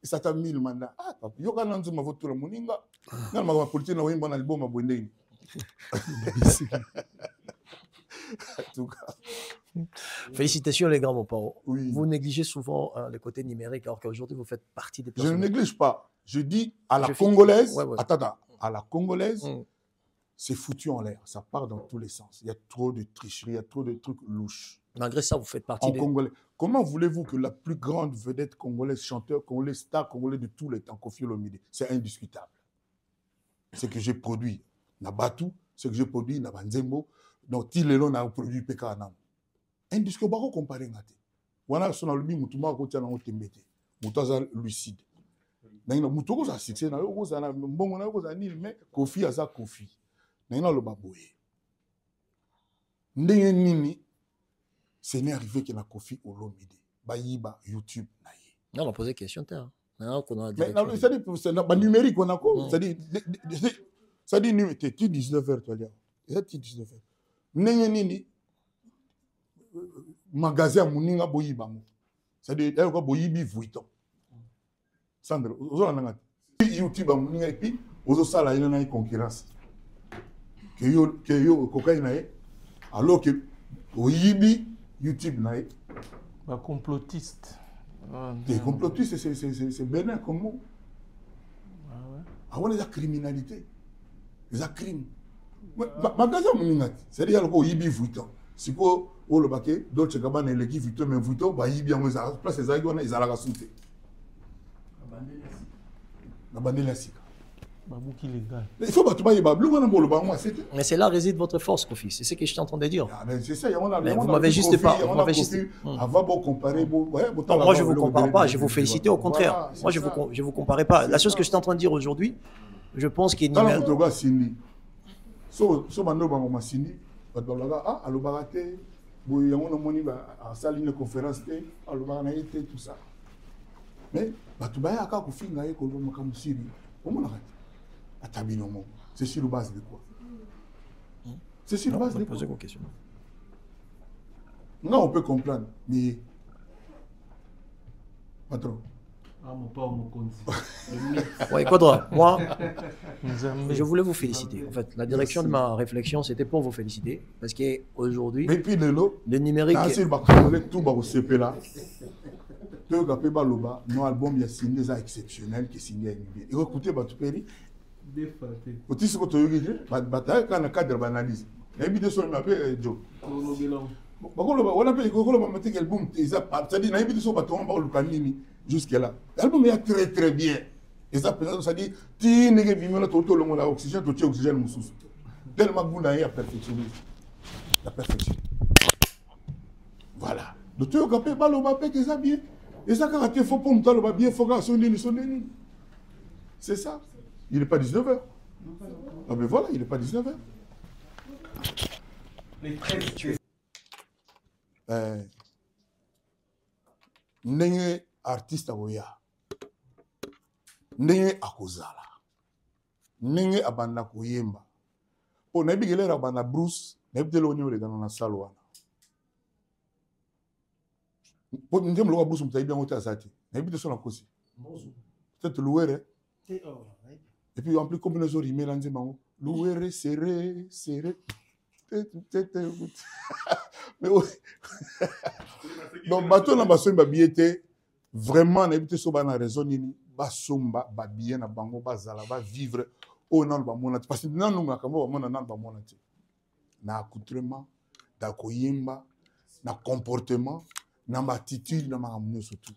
ça ta mil manda ah papa yo kana nzembo voto la muninga na ma politique na wimbo na album abonde en tout cas. Félicitations les grands parents. Oui. Vous négligez souvent le côté numérique alors qu'aujourd'hui vous faites partie des personnes. Je ne néglige pas. Je dis à la Congolaise, attends, à la Congolaise, c'est foutu en l'air. Ça part dans tous les sens. Il y a trop de tricherie, il y a trop de trucs louches. Malgré ça, vous faites partie des Congolais. Comment voulez-vous que la plus grande vedette congolaise, chanteur congolais, star congolais de tous les temps, Koffi Olomide, c'est indiscutable. Ce que j'ai produit, Nabatu, ce que j'ai produit, Nabanzembo, donc Tilelon a produit Pekanam. Indiscutable, on va comparer. On a son album, Moutuma, Kotiana, Otembete, Moutaza lucide. Moutoko a succès, mais Koffi a sa Koffi. N'a le baboye. Nini, ce n'est arrivé que na Koffi Olomide. Bayiba, YouTube, naïe. Non, on a posé question, t'as. C'est numérique, on a quoi? Ça dit, tu 19h, tu as dit. 19h. Nini, magasin, Mouninga, Boyiba. C'est-à-dire, elle a Boyibi, 8 ans. Sandro, YouTube et puis aux salles il y a une concurrence que yo cocaïne alors que au Yibi YouTube naï ba complotiste des complotistes c'est bénin comme mot ah ouais la criminalité les crimes magasin moninga c'est dire au Yibi 8 ans si ko au le baquet d'autres Gabbana l'équipe 8 ans mais 8 ans ba Yibi en place les aïgona ils allaient rassouter. Il faut pas tout mais c'est là réside votre force, Koffi. C'est ce que je suis en train de dire. C'est ça. Vous m'avez juste pas. Moi, je vous compare pas. Je vous félicite au contraire. Moi, je vous comparais pas. La chose que je suis en train de dire aujourd'hui, je pense qu'il y a une conférence, tout ça. Mais Batubaya a Koffi Ngaye Koloma Kamusiri. Comment on a c'est sur la base de quoi? C'est sur la base de quoi? Non, on peut comprendre, mais pas trop. Ouais, Quadra, moi, je voulais vous féliciter. En fait, la direction de ma réflexion, c'était pour vous féliciter. Parce qu'aujourd'hui, le numérique... Non, album il y a signé des exceptionnels qui signé bien. Et écoutez, Batuperi, au titre que tu as eu, bataille quand le cadre d'analyse. Il y a des choses qui m'appellent Joe. On a fait le album, c'est-à-dire, il y a des choses qui m'appellent le jusqu'à là. L'album est très très bien. Et ça, c'est-à-dire, tu n'es pas tout le monde à oxygène, tu as oxygène, tellement bon à perfectionner. La perfection. Voilà. Donc tu as capé, pas le mapé que ça bien. Et ça, quand tu fais pour me bien, il faut que ça soit. C'est ça. Il n'est pas 19h. Ah ben voilà, il n'est pas 19h. Les 13. Ndenge artiste akoya. Ndenge akozala. Ndenge abanda koyemba. Po na bigele abanda Bruce, na bitelo oni olegana na salwana. Po ndem lo Bruce mutayi bien ota zati. Na bitelo na kosi. Peut-être louere. Et puis en plus combinaison rimé là nzema. Louere serré serré. Mais oui. Donc bateau na baso ba biete vraiment na bitelo so ba na raison nini ba somba ba bien na bango ba zala ba vivre au nan ba mona parce que nan nga kamo ba mona nan ba mona ti na accoutrement da koyemba na comportement na attitude na makambo surtout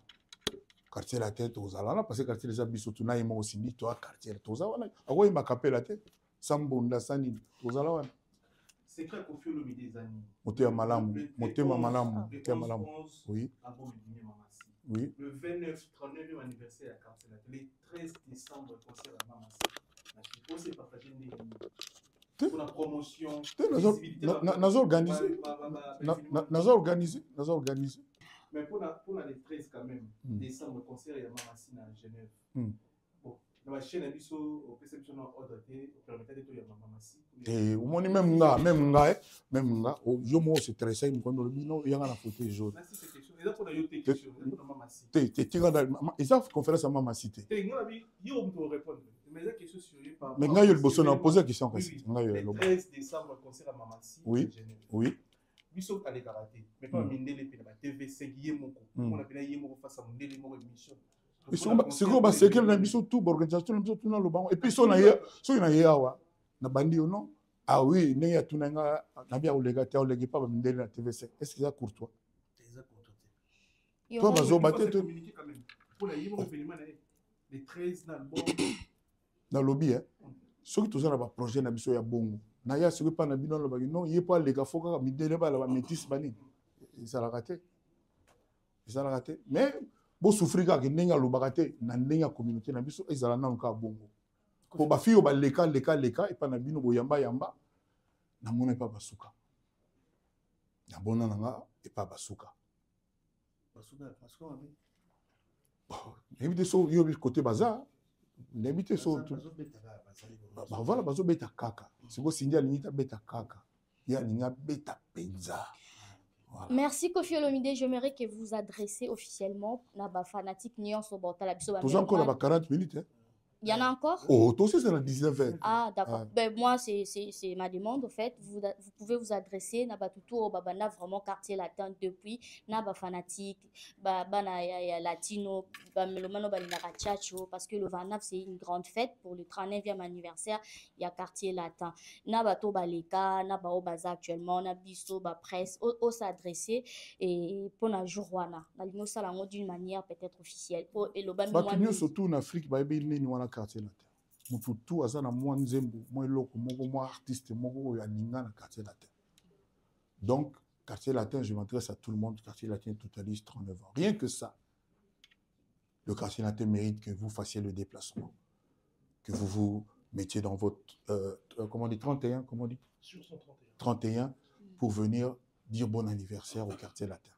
quartier la tête aux alala parce que quartier les habits surtout na yema aussi ni toi quartier aux alala akoy ma capé la tête sambonda sani aux alala c'est quoi Koffi Olomide des années motema malamu oui oui le 29 39e anniversaire à quartier la télé 13 décembre concert à Mamassi je sais pas pour la promotion nazo organisé mais pour les 13 quand même décembre concert à Mamassi à Genève bon la chaîne a dit ça au perception ordre té permettait de tout y Mamassi et au moins même nga yo mo c'est très simple quand le bino yanga na photo jaune et donc on a eu des questions on a Mamassi ils ont conférence à Mamassi té ngona bi yo on peut répondre mais la question sur par mais nga yo le bosso na poser la question nga yo le 13 décembre concert à Mamassi oui oui biso ale karaté mais pas mindele pe na TV 5 yemoko on a pena yemoko face à mindele moko émission c'est quoi c'est que na biso tout organisation na biso tout na lo bango et puis so na yawa na bandi yo non ah oui ne ya tunanga na bia olega te olegi pa mindele na TV 5 est-ce que ça courtois toi bazo baté tout pour la yemoko événement les 13 na bon na lobby hein soki toza na ba projet na biso ya bongo na ya soki pa na bino lo bagi non yepa lega foka midele ba la ba métis bani ça la raté mais bo souffrir ka ndenge lo bagate na ndenge communauté na biso ezala na nka bongo po ba fio ba leka et pa na bino boyamba yamba na mona pa basuka na bona nanga et pa basuka éviter so yo côté bazar n'habite so bah voilà bazo beta kaka siko sindia linita beta kaka ya linga beta penza. Voilà. Merci Koffi Olomide, j'aimerais que vous adressez officiellement na fanatique Nyon Sobota la biso. Tous encore la 40 minutes hein. Il y en a encore? Oh, toi aussi c'est la 19h. Ah, d'accord. Ah. Ben, moi, c'est ma demande, en fait. Vous pouvez vous adresser à Batuto, Babana, vraiment quartier latin depuis, Naba fanatique, Bana latino, Melomano Balinara Chacho, parce que le 29, c'est une grande fête pour le 39e anniversaire. Il y a quartier latin. Naba to Baleka, Naba Obaza actuellement, Nabiso, presse, au s'adresser et pour la jourwana. Nalino Salango d'une manière peut-être officielle. Et le ban surtout en Afrique, quartier latin mutu tu aza na mwa nzembo mwa eloko moko mwa artiste moko oyo aninga na quartier latin donc quartier latin je m'adresse à tout le monde quartier latin totalise 39 ans rien que ça le quartier latin mérite que vous fassiez le déplacement que vous vous mettiez dans votre comment on dit 31 comment on dit sur son 31 pour venir dire bon anniversaire au quartier latin.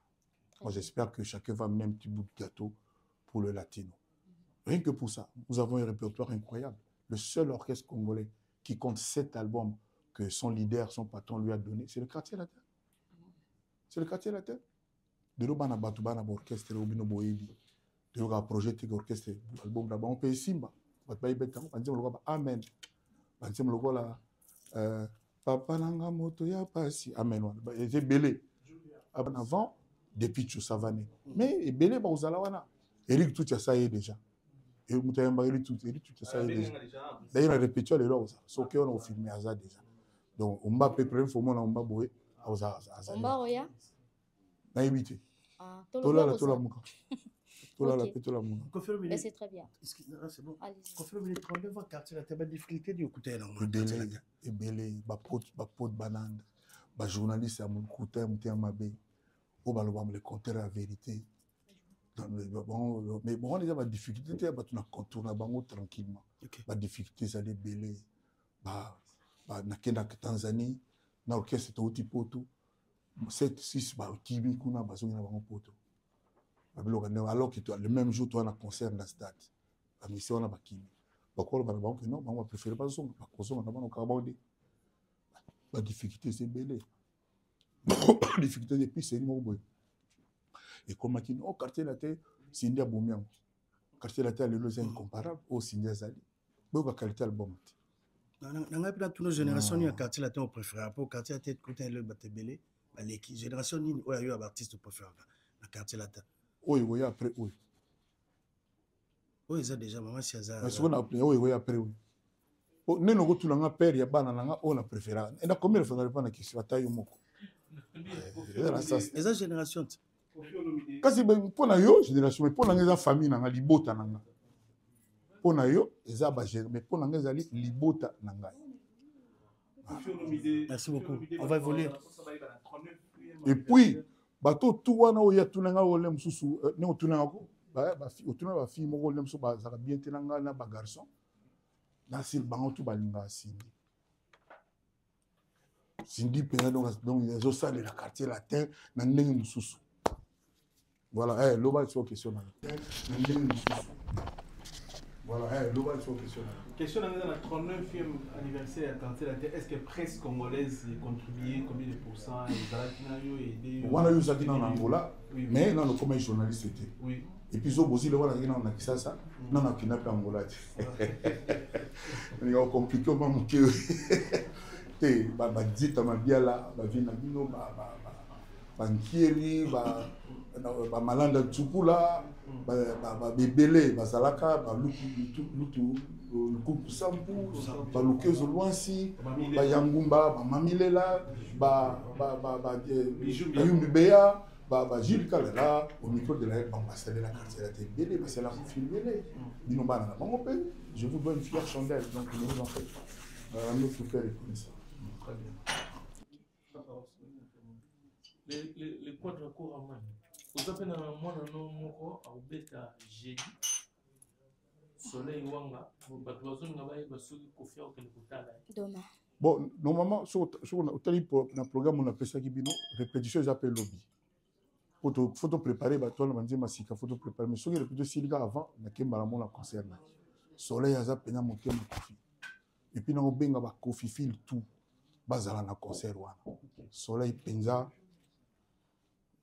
Moi j'espère que chacun va amener un petit bout de gâteau pour le latino. Rien que pour ça, nous avons un répertoire incroyable. Le seul orchestre congolais qui compte 7 albums que son leader, son patron lui a donné, c'est le quartier latin. C'est le quartier latin. De l'Obana Batubana orchestre, de l'Obino Boebi, de l'Oga projet orchestre, album là-bas, on peut Simba. Amen. Papa Nanga Moto ya Pasi. Amen. C'est belé. Avant, depuis Tchoussavané. Mais belé, bah, vous allez voir. Eric tout ça y est déjà. Et vous avez tout ça déjà. D'ailleurs, on répète les lois. Sauf qu'on a filmé ça déjà. Donc, on va préparer un moment, on va boire. On va boire. On va éviter. Tout là, tout là, mais c'est très bien. C'est bon. Confirme les 39 ans, quartier, la table difficulté du côté là. Et belé, pote banane, journaliste à mon côté, mon mabé. On va le compter la vérité. Mais bon, on a des difficultés, on a contourné tranquillement. La difficulté, c'est les belé. nakenda Tanzanie na orchestre tauti poto 7-6 kimi kuna bazongi na bango poto alors que le même jour toi na concert na stade la mission na bakimi bakolo bana bango non bango préféré bazonga bakozonga na bana kabonde ba difficulté c'est belé difficulté depuis c'est mo boy et comme qui au quartier la terre Cindy Abomian quartier la terre le loza incomparable au Cindy Azali beaucoup qualité album nanga pena tuno génération ni quartier la terre au préféré pour quartier la tête côté le batebele baleki génération ni oya yo artiste préféré na quartier la terre oui après oui ça déjà maman si aza mais souvent après oui après oui neno ko tulanga père ya bana nanga on a préféré et na combien de fois na pas na question taille moko eza génération kasi mpona yo génération mais mpona nga eza famille nanga libota nanga mpona yo eza mais mpona nga ezali libota na ngai. Merci beaucoup, on va évoluer. Et puis bato tout wana oya tunanga ole mususu ne otunanga ko otuna ba fille moko ole mususu bazaka bien tenanga na ba garçon na sil bango tout balinga Cindy pena donc ils ont ça de la quartier latin na ndenge mususu. Voilà, l'oba est sur question na ndenge mususu. Voilà, l'oba est sur question. Question dans la 39e anniversaire à quartier latin, est-ce que presse congolaise contribué combien de pourcents et voilà, nous avons dit en Angola, mais non, comme un journaliste était. Oui. Et puis, aussi, le voilà, on a ça, ça. Non, on a kidnappé Angola. On a compliqué, on a manqué. Tu bah, dit, tu m'as bien là, bah, vie nabino, bah, nkieri, bah, malanda tsupula, bah, bébélé, bah, salaka, bah, lutu, luku sampu, bah, lukezo luansi, bah, yangumba, bah, mamilela, bah, yumbi beya, bah, Gilles Kalera, au micro de la ambassadeur de la quartier, la télé, bah, c'est la filmée. Je vous dois une fière chandelle, donc nous vous en faites. Nous vous faire reconnaissance. Très bien. Les quadres courts à main. Vous avez un mois non moko au bêta jeudi. Soleil wanga. Batouazon n'avait pas su confier au demain. Bon, normalement, sur le programme, on appelle ça qui bino répétition, j'appelle lobby. Faut préparer, bah toi, on va dire masika, faut préparer. Mais sur les répétitions, il y a avant, on a qu'un balamon la concert. Soleil a zappé na monter mon coffee. Et puis on benga ba coffee fil tout. Bazala na concert wana. Soleil penza.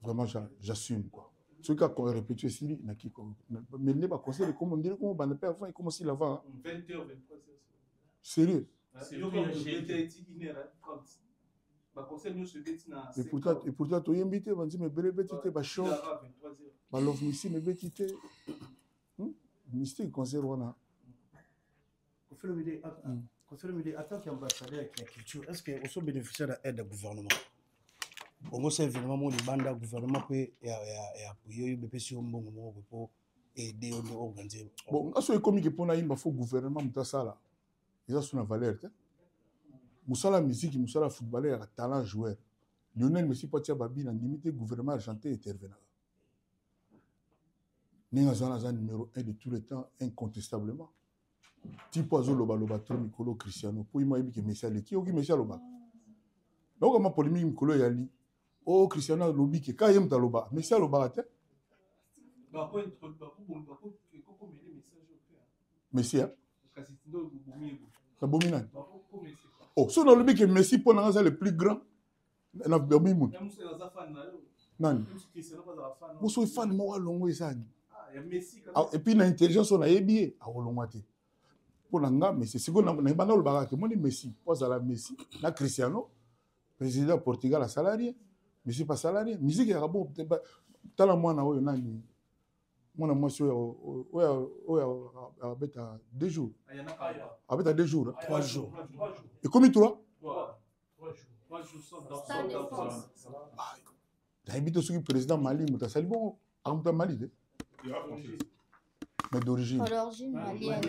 Vraiment, j'assume quoi. Ceux qui ont répété ici, na qui mais les ba concert comme on dirait comment ban avant et comme si l'avant. 20h 23h. Sérieux? Et pourtant, tu es invité, on dit, mais belle bêtité, bah chaud. Bah l'offre ici, mais bêtité. Mystique, concert, on a. En tant qu'ambassadeur avec la culture, est-ce que vous êtes bénéficiaire de l'aide du gouvernement? Au c'est évidemment le banda gouvernement peut appuyer le PC pour aider à organiser. Bon, à ce comme il faut le gouvernement mutasala. Ils ont une valeur. Moussala musique, Moussala footballeur, talent joueur. Lionel Messi Patia Babi n'a limité gouvernement argentin intervenant. Néazana numéro 1 de tous les temps, incontestablement. Tipo Azo Loba Loba Tro Nicolo Cristiano. Pour moi, il y a Messi Aleki, qui Messi Loba. Donc, ma polémique Nicolo Yali. Oh, Cristiano Lobi, qui est Kayem Taloba. Messi Loba. Messi, hein? Abominable. Oh, so dans le but que Messi pour nous le plus grand. Na Birmingham. Non. Vous soyez fan moi longo ezani. Et puis l'intelligence on a ébié à Olongate. Pour nanga Messi, c'est qu'on a bana le barak, moi ni Messi, pas à la Messi, na Cristiano, président Portugal à salarié, Messi pas salarié, musique est bon, tala moi na oyo nani. Moi na moi sur à 2 jours. À 2 jours. 3 jours. Et combien toi? 3 jours. J'habite sur le président Mali, mais c'est bon, à Mali. Mais d'origine. D'origine malienne.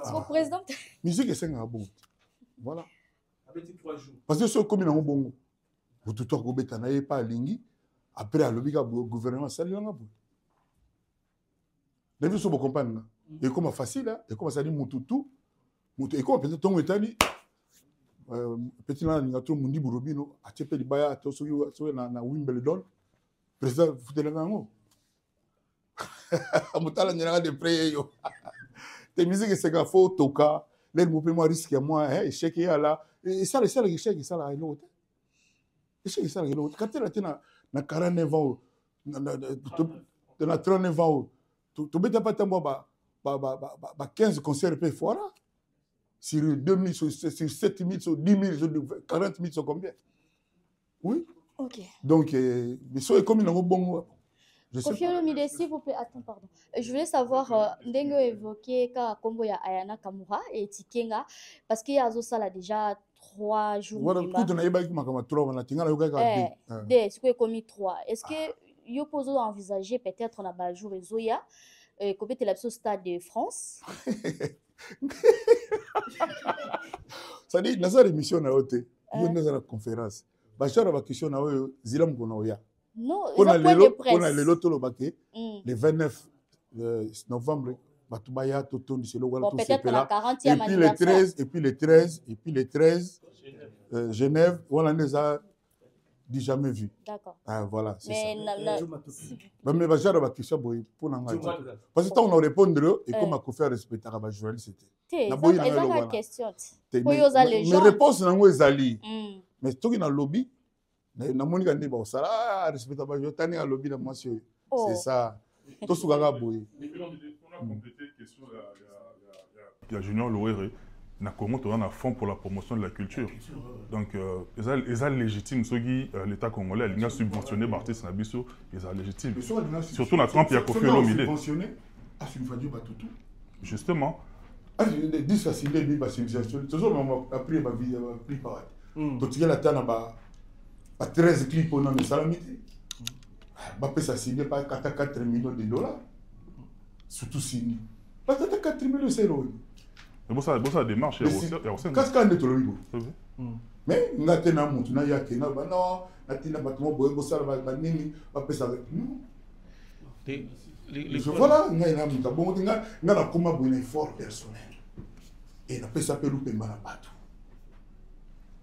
Son président. Musique est 5 bon. Voilà. Parce que ce commune en bon. Vous tout le monde n'avez pas lingi. Après, le gouvernement, ça lui en a bon. Les gens sont compagnes. Et comme facile, et comme ça dit Moutoutou, moto eko peut-être tongo etali petit là ninga to mundi burobino achepe libaya to so na Wimbledon président futela ngango amutala nyanga de près yo te musique c'est ga faut toka les mo pe moi risque moi échec ya là et ça échec ça là l'autre échec ça l'autre quand tu na 49 ans na 39 ans tu beta pas tambo ba 15 concerts pe fora sur 2000 sur 7000 sur 10 000 sur 40 000 sur combien oui ok donc mais so comme une bon Kofi Olomide, s'il vous plaît, attends, pardon. Je voulais savoir, Ndengo évoqué ka kombo ya Ayana Kamura et Tikenga, parce qu'il y a ça déjà 3 jours. Voilà, tout on a eu ma 3, on a tingala yoga ka. C'est quoi commis 3. Est-ce que yo poso envisager peut-être on a ba jour Zoya combien de la stade de France? Ça dit na sa émission na hote, yo na la conférence. Ba chara ba question na yo zilam ko na oya. Non, on a le loto le baquet le 29 novembre Batubaya Toto du Selo voilà tout c'est là et puis le 13 Genève on les a dit jamais vu. D'accord. Ah voilà c'est ça. Mais bah la question pour parce que on a répondre et comme a fait respecter à journaliste c'était. La question. Mais réponse nango ezali. Mais tout qui na lobby na moni ka ndeba osala respecta ba jotani a lobby na monsieur c'est ça to sukaka boye on a complété question il y a Junior Loere na Congo to na fond pour la promotion de la culture donc ils légitime ceux qui l'état congolais il a subventionné artistes na biso ils légitime surtout na Trump il y a Kofi Olomide subventionné à subventionner Batutu justement dit ça c'est des ba subventionné toujours on a pris ma vie pris par to tirer la tana ba 13 clips on a mis salamité. Bappé ça signé par 4 millions de dollars. Surtout signé. Pas 4 millions c'est l'eau. Mais bon ça démarche il y a aussi. Qu'est-ce qu'on est tout le monde. Mais on a tenu à monter na yake na ba non, na tina ba tout boye bossa ba nini bappé ça. Je voilà, na muta bon nga na koma bo un effort personnel. Et na pesa pe loupé mala bato.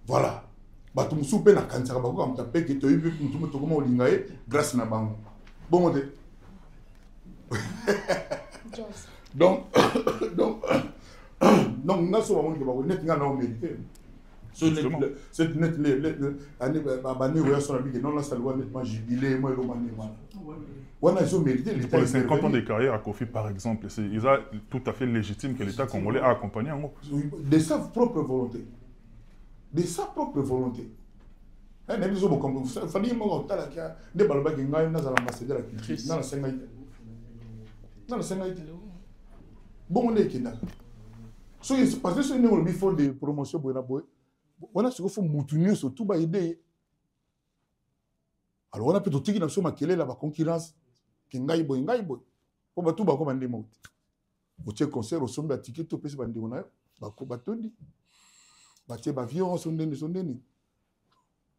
Voilà. Bato musupe na kansaka bako kamta peke to yipe mutume to koma olingaye grâce na bango bongo te donc nga so bango ke bako net nga na o mérité cette net le année ba ne roya so na bige non la salwa nettement jubilé moi lo mané voilà ils ont mérité les 50 ans de carrière à Kofi par exemple c'est ils a tout à fait légitime que l'état congolais a accompagné en de sa propre volonté. De sa propre volonté. Il fallait que je l'ambassadeur de la culture. Dans la Séngaïté. Bon, on est qui là. Parce que si on a fait des promotions, voilà ce qu'il faut moutonner surtout par idée. Alors on a peut-être dit que ma quelle est la concurrence qui ngaï boy. Pour battre tout comme un démon. Au tien concert au sommet de ticket tout peut se bander on a ba tondi. Batie ba vion son deni.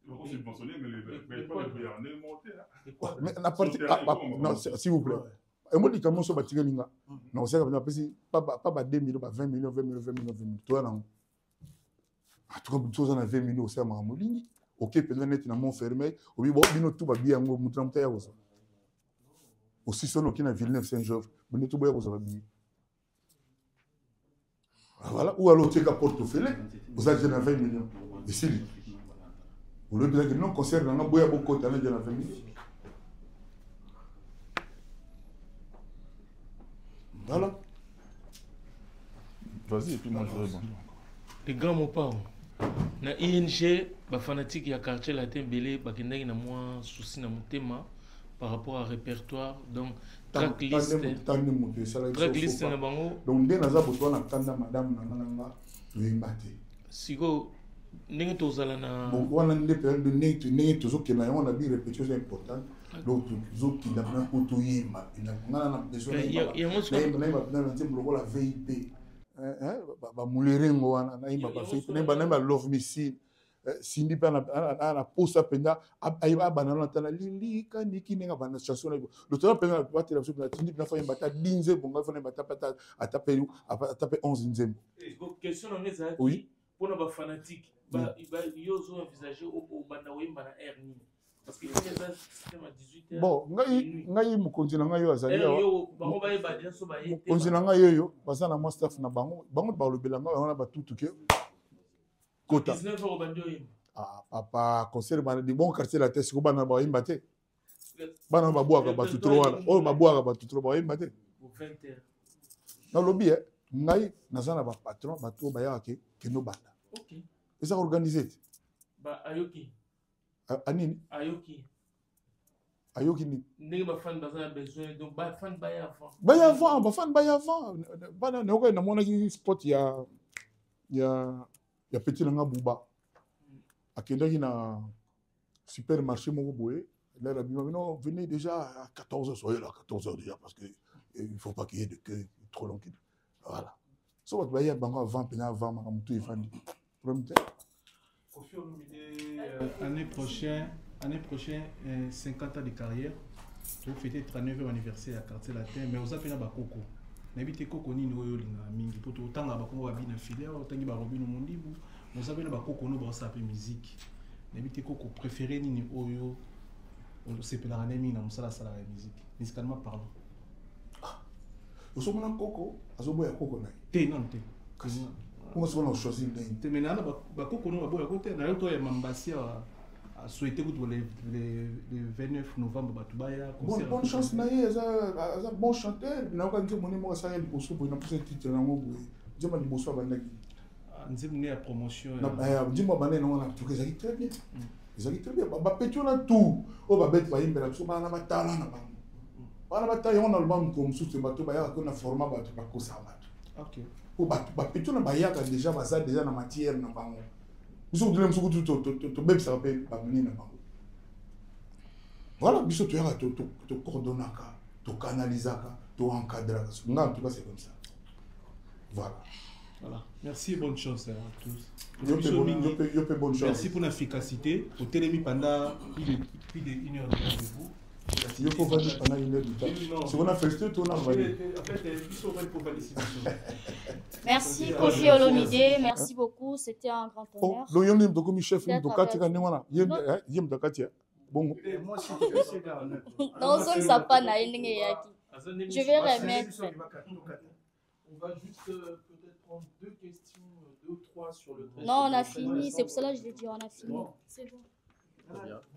On subventionner mais pas les béarnais monter là. Mais la partie non s'il vous plaît. Et moi dit comment so batie linga. Non c'est comme pas 2 millions, 20 millions. Toi non. En tout cas tout ça na 20 millions c'est ma molingi. OK peut-être net na mon fermé, obi bo bino tout ba bien ngo mutamta ya oso. Aussi son qui na Villeneuve Saint-Georges, bino tout ba ya oso ba bien. Voilà, ou alors tu as un portefeuille, vous avez 20 millions. Ici, vous le dites que non, concert dans beaucoup de 20 millions. Voilà. Vas-y, et puis moi je vais répondre. Les grands mots pas. Na ING, les fanatiques ya quartier latin belé, bakendaki na moi souci na motema par rapport à répertoire donc tracklist na bango donc dès naza boto na tanda madame na nanga loyimbate siko ndenge tozala na bon wana nde période de ndenge tozoke na on a bi répétition importante donc tozoki na na kotoyemba ina ngana na besoin na nzembo la VIP ba mulerengo wana na imba ba VIP na love missile Cindy pe na posa penda aiba banana tana lili kaniki nenga bana chanson le temps penda ba te la Cindy na fa yembata dinze bonga fa yembata pata atape 11 nzembo. Question na ngeza oui pour na ba fanatique ba yo zo envisager au banda wemba na air ni parce que ça système à 18h. Bon ngai mukonzi na ngai yo azali yo bango ba yeba bien so ba yete mukonzi na ngai yo baza na mo staff na bango ba lobela ngai wana ba tutu ke kota 19 euros bando yemba. Ah, papa, conseil de bon quartier la tête, c'est quoi na ba imbate. Bana ba boaka ba tutro wala. Oh ba boaka ba tutro ba imbate. 20h. Na lobby ngai nazana ba patron ba to ba ya ke no banda. OK. Et ça organisé. Ba ayoki. Anini? Ayoki. Ayoki ni. Ndenge ba fan bazana besoin donc ba fan ba ya avant. Ba fan ba ya avant. Bana ne ko na mona ki spot ya petit langa buba. Akendaki na supermarché moko boye là la bima non venez déjà à 14h soyez là à 14h déjà parce que il faut pas qu'il y ait de queue trop long voilà so what ba ya bango avant pena avant ma mutu ifandi promet Kofi Olomide année prochaine 50 ans de carrière pour fêter 39e anniversaire à quartier latin mais aux appena ba koko nabite koko nini oyo linga mingi pour tanga ba kongo ba bina filière otangi ba robino mondibu nous avons ba koko no ba sape musique nabite koko préféré nini oyo on se pela nemi na musala sala la musique musicalement parlant nous sommes en koko azobo ya koko na te non te comment est-ce qu'on a choisi te maintenant ba koko no ba boya côté na yo ya mambasi a souhaité que le 29 novembre batubaya bonne chance na ye za bon chanteur na ko nje moni mo sa yeli boso bo na pousse titre na mo bo jema ni boso bandaki nzimne ya promotion na ndimo bane na wana tu ezaki très bien ezaki très bien ba petio na tout o ba bet ba yimbela so bana batala na bango bana batala on a le bam comme sous bato ba ya ko na format bato ba ko sa bato OK o ba petio na ba ya ka déjà ba za déjà na matière na bango biso dule msuku to beb sa pe ba mini na bango voilà biso to ya to coordonnaka to canalisaka to encadrer nga en tout cas c'est comme ça voilà. Merci et bonne chance à tous. Bonne chance. Merci pour l'efficacité. Au télémi pendant plus d'une heure de rendez-vous. Il faut valider pendant une heure de temps. Si on a félicité, tout on a validé. En fait, il faut valider pour félicitations. Merci Kofi Olomide, merci beaucoup, c'était un grand honneur. Donc, il y a un document chef, il y a un document il y a un document bon. Non, ça ne s'appelle pas je vais remettre. On va juste peut-être prendre deux questions, deux ou trois sur le test. Non, on a fini, c'est pour cela que je l'ai dit, on a fini. C'est bon.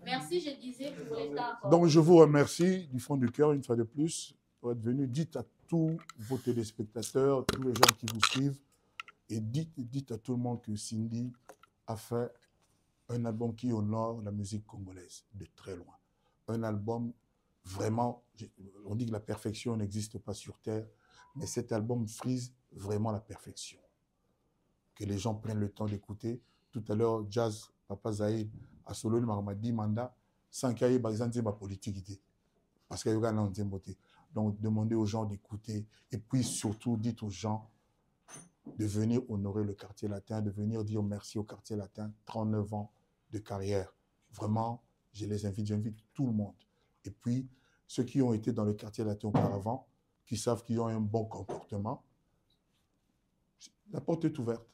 Merci, je disais pour les stars. Donc, je vous remercie du fond du cœur, une fois de plus, pour être venu. Dites à tous vos téléspectateurs, tous les gens qui vous suivent, et dites à tout le monde que Cindy a fait un album qui honore la musique congolaise de très loin. Un album vraiment, on dit que la perfection n'existe pas sur Terre, mais cet album frise vraiment la perfection. Que les gens prennent le temps d'écouter. Tout à l'heure, Jazz, Papa Zahid, a solo m'a dit mandat, sans qu'il y ait par exemple ma politique. Parce qu'il y a un beauté. Donc, demandez aux gens d'écouter. Et puis, surtout, dites aux gens de venir honorer le quartier latin, de venir dire merci au quartier latin. 39 ans de carrière. Vraiment, j'invite tout le monde. Et puis, ceux qui ont été dans le quartier latin auparavant, qui savent qu'ils ont un bon comportement, la porte est ouverte.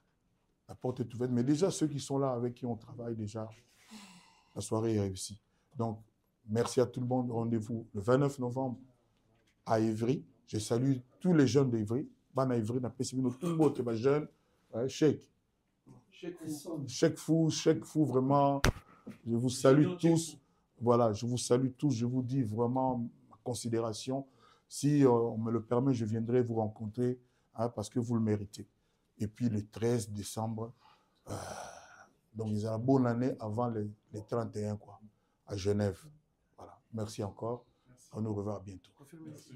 La porte est ouverte. Mais déjà, ceux qui sont là, avec qui on travaille déjà, la soirée est réussie. Donc, merci à tout le monde. Rendez-vous le 29 novembre à Ivry. Je salue tous les jeunes d'Ivry. Bana Ivry, n'a pas essayé tout le monde qui est jeune. Cheikh Fou, vraiment. Je vous salue tous. Voilà, je vous salue tous. Je vous dis vraiment ma considération. Si on me le permet, je viendrai vous rencontrer parce que vous le méritez. Et puis le 13 décembre, donc ils ont une bonne année avant les 31 quoi, à Genève. Voilà. Merci encore. On nous reverra bientôt. Merci.